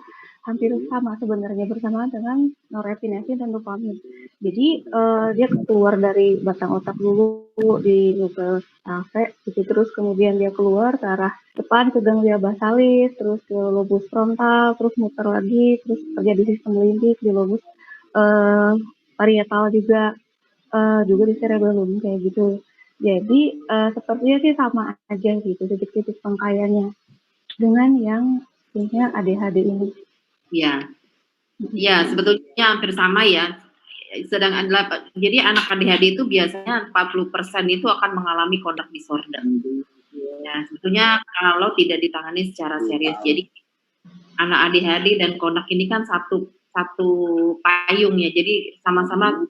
[SPEAKER 2] hampir sama sebenarnya bersamaan dengan norepinefrin dan dopamin. Jadi dia keluar dari batang otak dulu di nucleus accumbens gitu, terus kemudian dia keluar ke arah depan ke ganglia basalis, terus ke lobus frontal, terus muter lagi, terus kerja di sistem limbik, di lobus parietal juga di cerebellum kayak gitu. Jadi sepertinya sih sama aja gitu titik-titik pengkayanya dengan yang punya ADHD ini.
[SPEAKER 1] Ya, ya sebetulnya hampir sama ya. Jadi anak ADHD itu biasanya 40% itu akan mengalami conduct disorder. Ya, sebetulnya kalau tidak ditangani secara serius, jadi anak ADHD dan conduct ini kan satu payung ya. Jadi sama-sama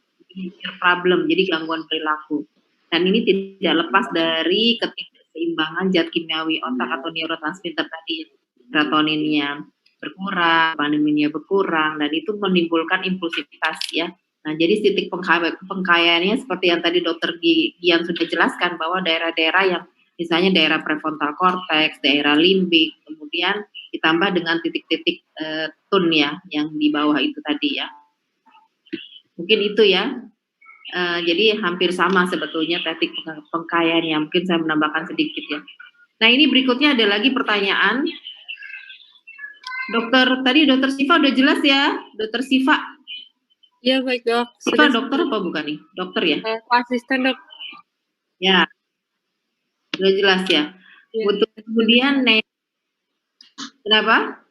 [SPEAKER 1] problem, jadi gangguan perilaku. Dan ini tidak lepas dari ketidakseimbangan zat kimiawi otak atau neurotransmitter tadi, serotoninnya berkurang, dopaminnya berkurang, dan itu menimbulkan impulsivitas ya. Nah, jadi titik pengkayaannya seperti yang tadi Dokter Gian sudah jelaskan bahwa daerah-daerah yang misalnya daerah prefrontal cortex, daerah limbik, kemudian ditambah dengan titik-titik tun ya yang di bawah itu tadi ya. Mungkin itu ya. Jadi hampir sama sebetulnya titik pengkayaannya. Mungkin saya menambahkan sedikit ya. Nah, ini berikutnya ada lagi pertanyaan. Dokter Siva udah jelas ya, Dokter Siva.
[SPEAKER 6] Iya baik dok.
[SPEAKER 1] Siva dokter apa bukan nih? Dokter ya?
[SPEAKER 6] Asisten dok.
[SPEAKER 1] Ya, udah jelas ya. Ya. Untuk kemudian kenapa?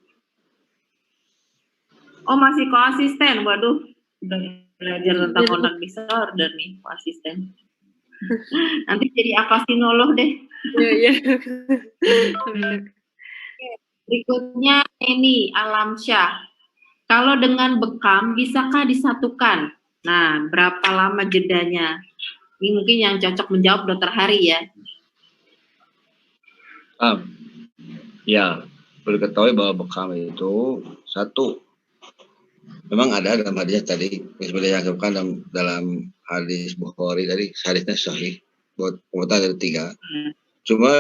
[SPEAKER 1] Oh masih koasisten, waduh. Udah belajar tentang conduct disorder nih, asisten. Nanti jadi afasinolog deh.
[SPEAKER 6] Iya.
[SPEAKER 1] Berikutnya ini Alamsyah. Kalau dengan bekam bisakah disatukan? Nah, berapa lama jedanya? Ini mungkin yang cocok menjawab Dokter Hari ya.
[SPEAKER 3] Ya, perlu ketahui bahwa bekam itu satu. Memang ada dalam hadis tadi, seperti yang disebutkan dalam hadis Bukhari tadi, hadisnya sahih, buat komentar dari 3. Cuma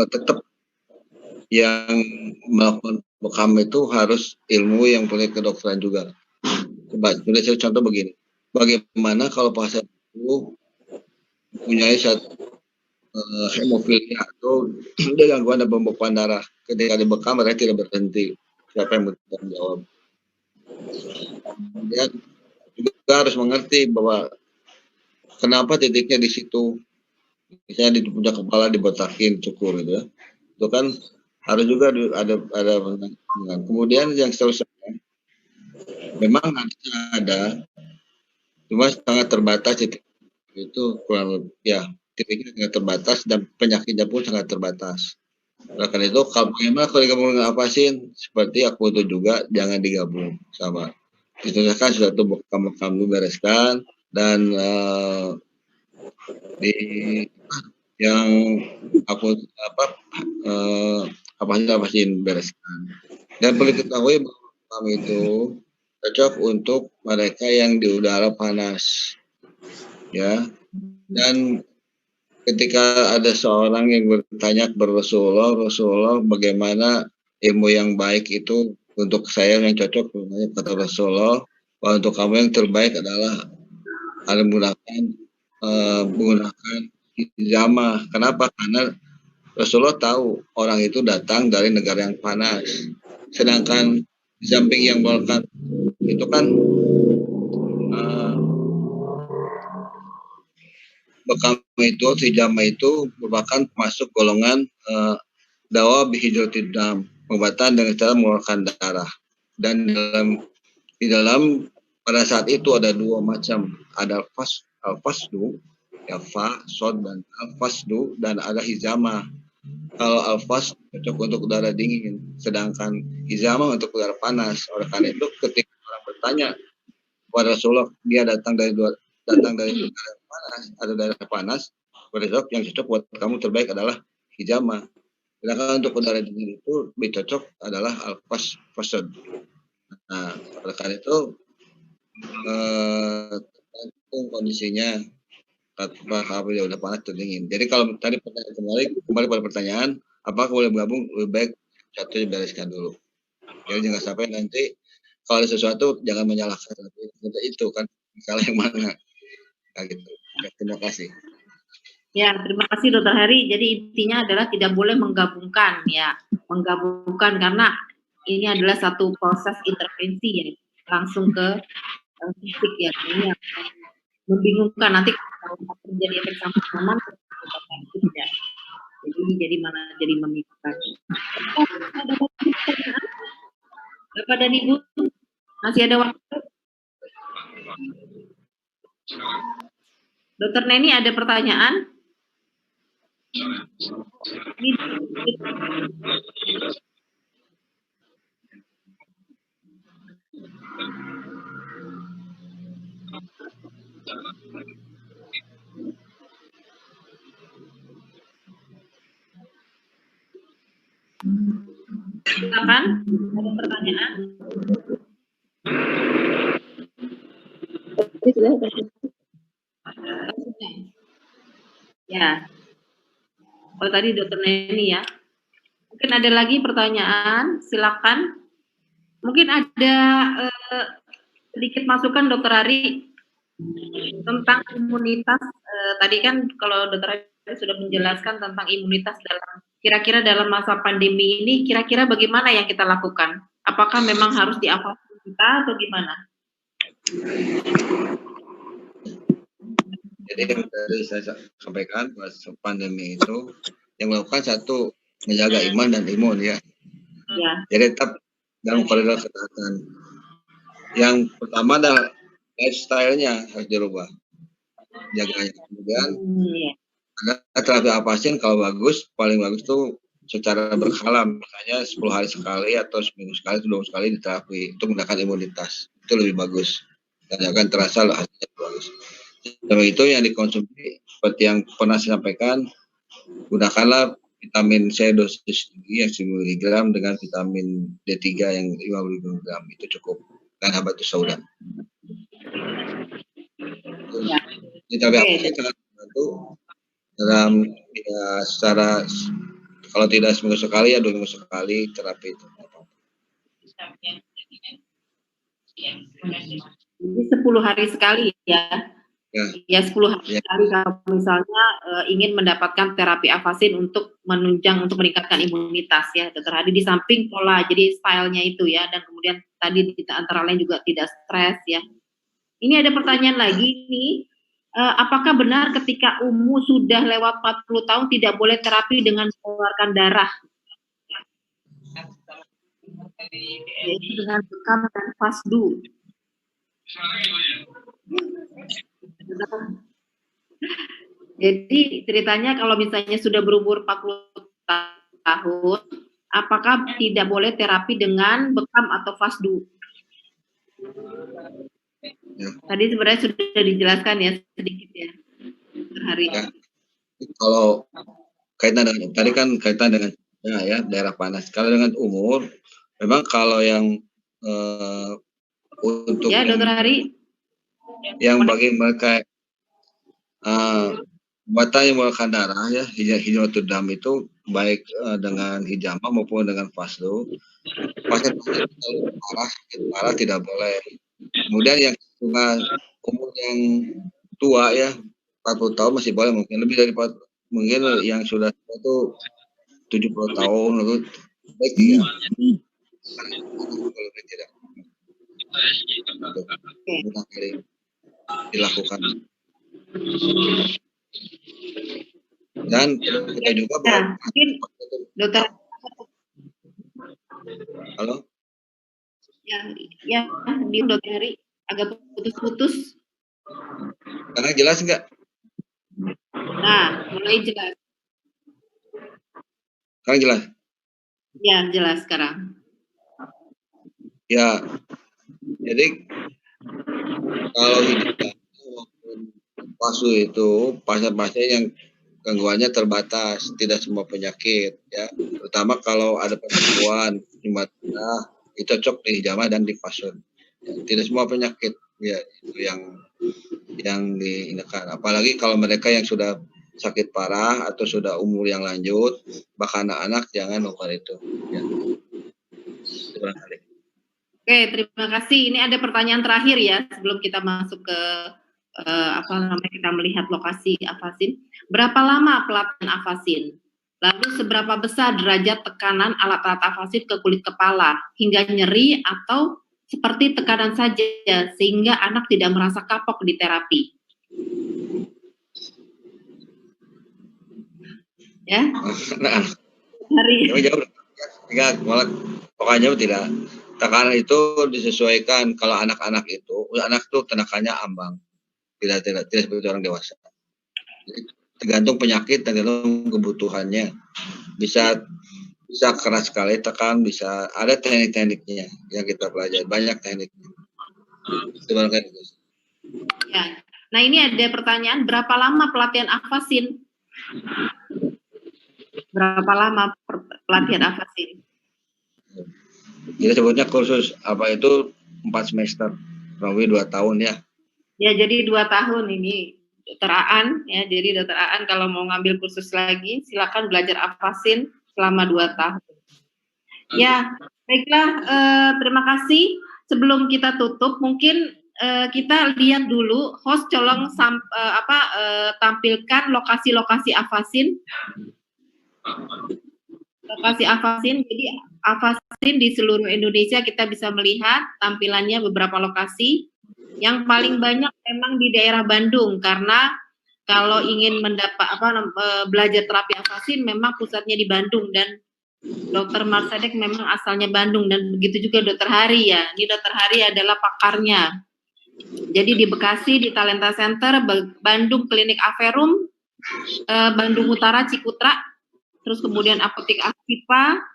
[SPEAKER 3] tetap yang melakukan bekam itu harus ilmu yang punya kedokteran juga. Coba saya contoh begini, bagaimana kalau pasien itu mempunyai hemofilia atau ada gangguan pembekuan darah, ketika dibekam mereka tidak berhenti, siapa yang bertanggung jawab? Dia juga harus mengerti bahwa kenapa titiknya di situ, misalnya di puncak kepala dibotakin cukur gitu ya, itu kan harus juga ada kemudian yang seterusnya memang ada cuma sangat terbatas titik itu, kurang lebih ya titiknya sangat terbatas dan penyakitnya pun sangat terbatas. Nah, karena itu kalau digabung dengan afasin seperti aku itu juga jangan digabung sama. Ditunjukkan sudah tuh bekam dulu bereskan dan di yang aku afasin bereskan. Dan perlu diketahui bahwa bekam itu cocok untuk mereka yang di udara panas, ya. Dan ketika ada seorang yang bertanya kepada Rasulullah, bagaimana ilmu yang baik itu untuk saya yang cocok, kata Rasulullah, bahwa untuk kamu yang terbaik adalah menggunakan hijamah. Kenapa? Karena Rasulullah tahu orang itu datang dari negara yang panas, sedangkan di samping yang Balkan itu kan bekam itu, hijama itu merupakan masuk golongan dawa bihijratid dam, pengobatan dengan cara mengeluarkan darah. Dan di dalam pada saat itu ada dua macam, ada al-fasdu, ya fa, sod, dan al-fasdu, dan ada hijama. Kalau al-fas cocok untuk udara dingin, sedangkan hijama untuk udara panas. Oleh karena itu ketika orang bertanya kepada Rasulullah, dia datang dari udara panas, ada daerah panas, berarti yang cocok buat kamu terbaik adalah hijama. Sedangkan untuk udara dingin itu lebih cocok adalah al-fasad. Nah, oleh karena itu tergantung kondisinya, apakah dia udah panas atau dingin. Jadi kalau tadi kembali pada pertanyaan, apakah boleh bergabung, lebih baik satu dibereskan dulu. Jadi jangan sampai nanti kalau ada sesuatu jangan menyalahkan itu kan salah yang mana. Nah, gitu. Terima kasih.
[SPEAKER 1] Ya, terima kasih Dokter Hari. Jadi intinya adalah tidak boleh menggabungkan ya, karena ini adalah satu proses intervensi ya, langsung ke fisik ya. Ini yang membingungkan nanti kalau terjadi efek samping itu tidak. Jadi membingungkan. Bapak dan Ibu, masih ada waktu? Dokter Neni ada pertanyaan? Silakan, ada pertanyaan? Ya. Oh tadi Dokter Neni ya. Mungkin ada lagi pertanyaan, silakan. Mungkin ada sedikit masukan Dokter Hari tentang imunitas. Tadi kan kalau Dokter Hari sudah menjelaskan tentang imunitas kira-kira dalam masa pandemi ini, kira-kira bagaimana yang kita lakukan? Apakah memang harus diavaksin kita atau gimana?
[SPEAKER 3] Jadi yang tadi saya sampaikan pas pandemi itu yang melakukan satu menjaga iman dan imun ya. Jadi tetap dalam koridor kesehatan. Yang pertama adalah lifestyle-nya harus dirubah, jaganya. Kemudian ada terapi avasin kalau bagus, paling bagus tuh secara berkala, misalnya 10 hari sekali atau seminggu sekali, 2 sekali diterapi itu menggunakan imunitas, itu lebih bagus dan akan terasa hasilnya bagus. Sama itu yang dikonsumsi seperti yang pernah saya sampaikan, gunakanlah vitamin C dosis tinggi yang 10 mg dengan vitamin D3 yang 50 mg, itu cukup, dan habatus sauda. Ini tapi apa sangat membantu dalam ya, secara kalau tidak seminggu sekali ya 2 minggu sekali terapi itu.
[SPEAKER 1] Jadi 10 hari sekali ya. Ya 10 hari sekali kalau misalnya ingin mendapatkan terapi avasin untuk meningkatkan imunitas ya Dokter Hadi, di samping pola jadi stylenya itu ya, dan kemudian tadi antara lain juga tidak stres ya. Ini ada pertanyaan lagi nih, apakah benar ketika umur sudah lewat 40 tahun tidak boleh terapi dengan mengeluarkan darah? Yaitu dengan bekam dan fasdu. Jadi ceritanya kalau misalnya sudah berumur 40 tahun, apakah tidak boleh terapi dengan bekam atau fasdu?
[SPEAKER 3] Ya.
[SPEAKER 1] Tadi sebenarnya sudah dijelaskan ya sedikit ya, Hari.
[SPEAKER 3] Ya. Kalau kaitan dengan tadi kan kaitan dengan ya daerah panas. Kalau dengan umur, memang kalau yang untuk
[SPEAKER 1] ya Dokter Hari,
[SPEAKER 3] yang bagi mereka batang yang mengeluarkan darah ya, hijamatud dam itu baik dengan hijama maupun dengan fasdu, pasien-pasien parah tidak boleh. Kemudian yang umur yang tua ya 40 tahun masih boleh, mungkin lebih dari mungkin yang sudah itu 70 tahun itu baik ya. Lebih tidak. Dilakukan. Dan kita juga
[SPEAKER 1] mungkin dokter
[SPEAKER 3] halo
[SPEAKER 1] ya di dokter Hari agak putus-putus.
[SPEAKER 3] Sekarang jelas nggak?
[SPEAKER 1] Nah, mulai jelas.
[SPEAKER 3] Sekarang jelas?
[SPEAKER 1] Ya, jelas sekarang.
[SPEAKER 3] Ya, jadi kalau hidup palsu itu pasien-pasien yang gangguannya terbatas, tidak semua penyakit, ya. Terutama kalau ada penipuan, nah, itu cocok di hijamah dan di pasun. Ya, tidak semua penyakit, ya itu yang diindahkan. Apalagi kalau mereka yang sudah sakit parah atau sudah umur yang lanjut, bahkan anak-anak jangan melakukan itu. Ya. Terima kasih.
[SPEAKER 1] Oke, terima kasih. Ini ada pertanyaan terakhir ya sebelum kita masuk ke kita melihat lokasi afasin. Berapa lama pelatihan afasin? Lalu seberapa besar derajat tekanan alat-alat afasin ke kulit kepala hingga nyeri atau seperti tekanan saja sehingga anak tidak merasa kapok di terapi? Ya.
[SPEAKER 3] Nah,
[SPEAKER 1] Hari.
[SPEAKER 3] jauh. Enggak, malah pokoknya tidak. Tekanan itu disesuaikan. Kalau anak-anak itu, anak itu tenaganya ambang, tidak seperti orang dewasa. Jadi, tergantung penyakit, tergantung kebutuhannya. Bisa keras sekali tekan, bisa ada teknik-tekniknya yang kita pelajari, banyak tekniknya.
[SPEAKER 1] Ya. Nah ini ada pertanyaan, berapa lama pelatihan afasin? Berapa lama pelatihan afasin?
[SPEAKER 3] Kita sebutnya kursus apa itu 4 semester, kurang lebih 2 tahun ya. Ya
[SPEAKER 1] jadi 2 tahun ini Dokter Aan ya. Jadi Dokter Aan kalau mau ngambil kursus lagi silakan belajar afasin selama 2 tahun. Ya, baiklah, terima kasih. Sebelum kita tutup mungkin kita lihat dulu host colong tampilkan lokasi-lokasi afasin. Lokasi afasin, jadi afasin di seluruh Indonesia kita bisa melihat tampilannya beberapa lokasi. Yang paling banyak memang di daerah Bandung karena kalau ingin belajar terapi afasin memang pusatnya di Bandung dan Dokter Marsadek memang asalnya Bandung dan begitu juga Dokter Hari ya. Ini Dokter Hari adalah pakarnya. Jadi di Bekasi di Talenta Center, Bandung Klinik Averum, Bandung Utara Cikutra. Terus kemudian Apotek Aktifa,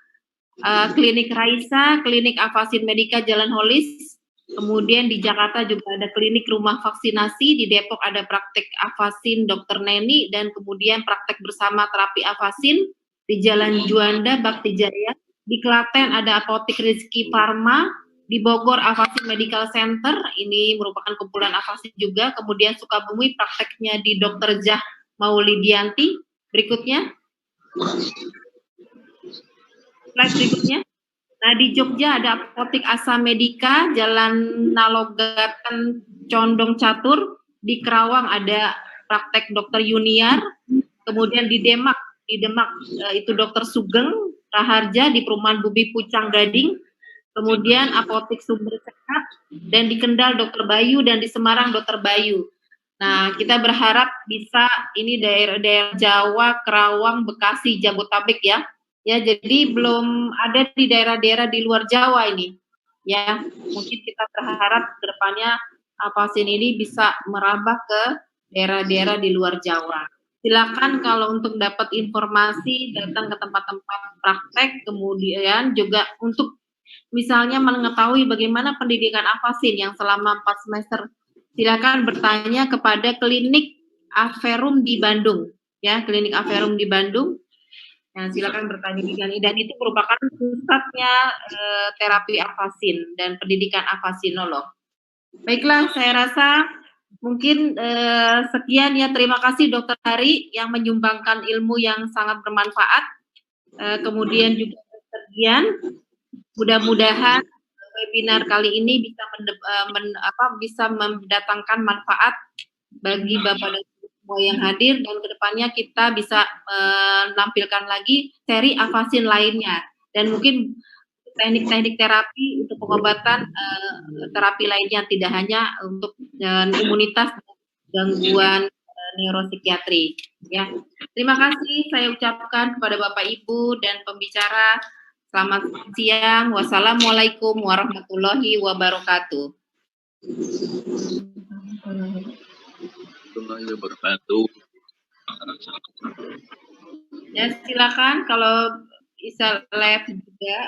[SPEAKER 1] Klinik Raisa, Klinik Afasin Medika Jalan Holis, kemudian di Jakarta juga ada klinik rumah vaksinasi, di Depok ada praktek afasin Dr. Neni, dan kemudian praktek bersama terapi afasin di Jalan Juanda, Bakti Jaya, di Klaten ada Apotek Rizky Pharma, di Bogor Afasin Medical Center, ini merupakan kumpulan afasin juga, kemudian Sukabumi prakteknya di Dr. Jah Maulidianti, berikutnya. Slide berikutnya. Nah di Jogja ada Apotek Asa Medika, Jalan Nalogatan Condong Catur. Di Kerawang ada praktek Dokter Yuniar. Kemudian di Demak itu Dokter Sugeng Raharja di Perumahan Bumi Pucang Gading. Kemudian Apotek Sumber Sehat, dan di Kendal Dokter Bayu, dan di Semarang Dokter Bayu. Nah, kita berharap bisa ini daerah-daerah Jawa, Kerawang, Bekasi, Jabodetabek ya. Ya, jadi belum ada di daerah-daerah di luar Jawa ini. Ya, mungkin kita berharap ke depannya afasin ini bisa merambah ke daerah-daerah di luar Jawa. Silakan kalau untuk dapat informasi datang ke tempat-tempat praktek, kemudian juga untuk misalnya mengetahui bagaimana pendidikan afasin yang selama 4 semester. Silakan bertanya kepada klinik Averum di Bandung, ya klinik Averum di Bandung. Nah, silakan bertanya di sini dan itu merupakan pusatnya terapi afasin dan pendidikan afasinolog. Baiklah, saya rasa mungkin sekian ya. Terima kasih Dokter Hari yang menyumbangkan ilmu yang sangat bermanfaat. Kemudian juga Dokter Dian, mudah-mudahan webinar kali ini bisa mendatangkan manfaat bagi Bapak dan semua yang hadir, dan kedepannya kita bisa menampilkan lagi seri afasin lainnya dan mungkin teknik-teknik terapi untuk pengobatan terapi lainnya, tidak hanya untuk imunitas, gangguan neuropsikiatri. Ya, terima kasih saya ucapkan kepada Bapak Ibu dan pembicara. Selamat siang. Wassalamualaikum warahmatullahi wabarakatuh.
[SPEAKER 3] Warahmatullahi wabarakatuh.
[SPEAKER 1] Ya, silakan kalau bisa live juga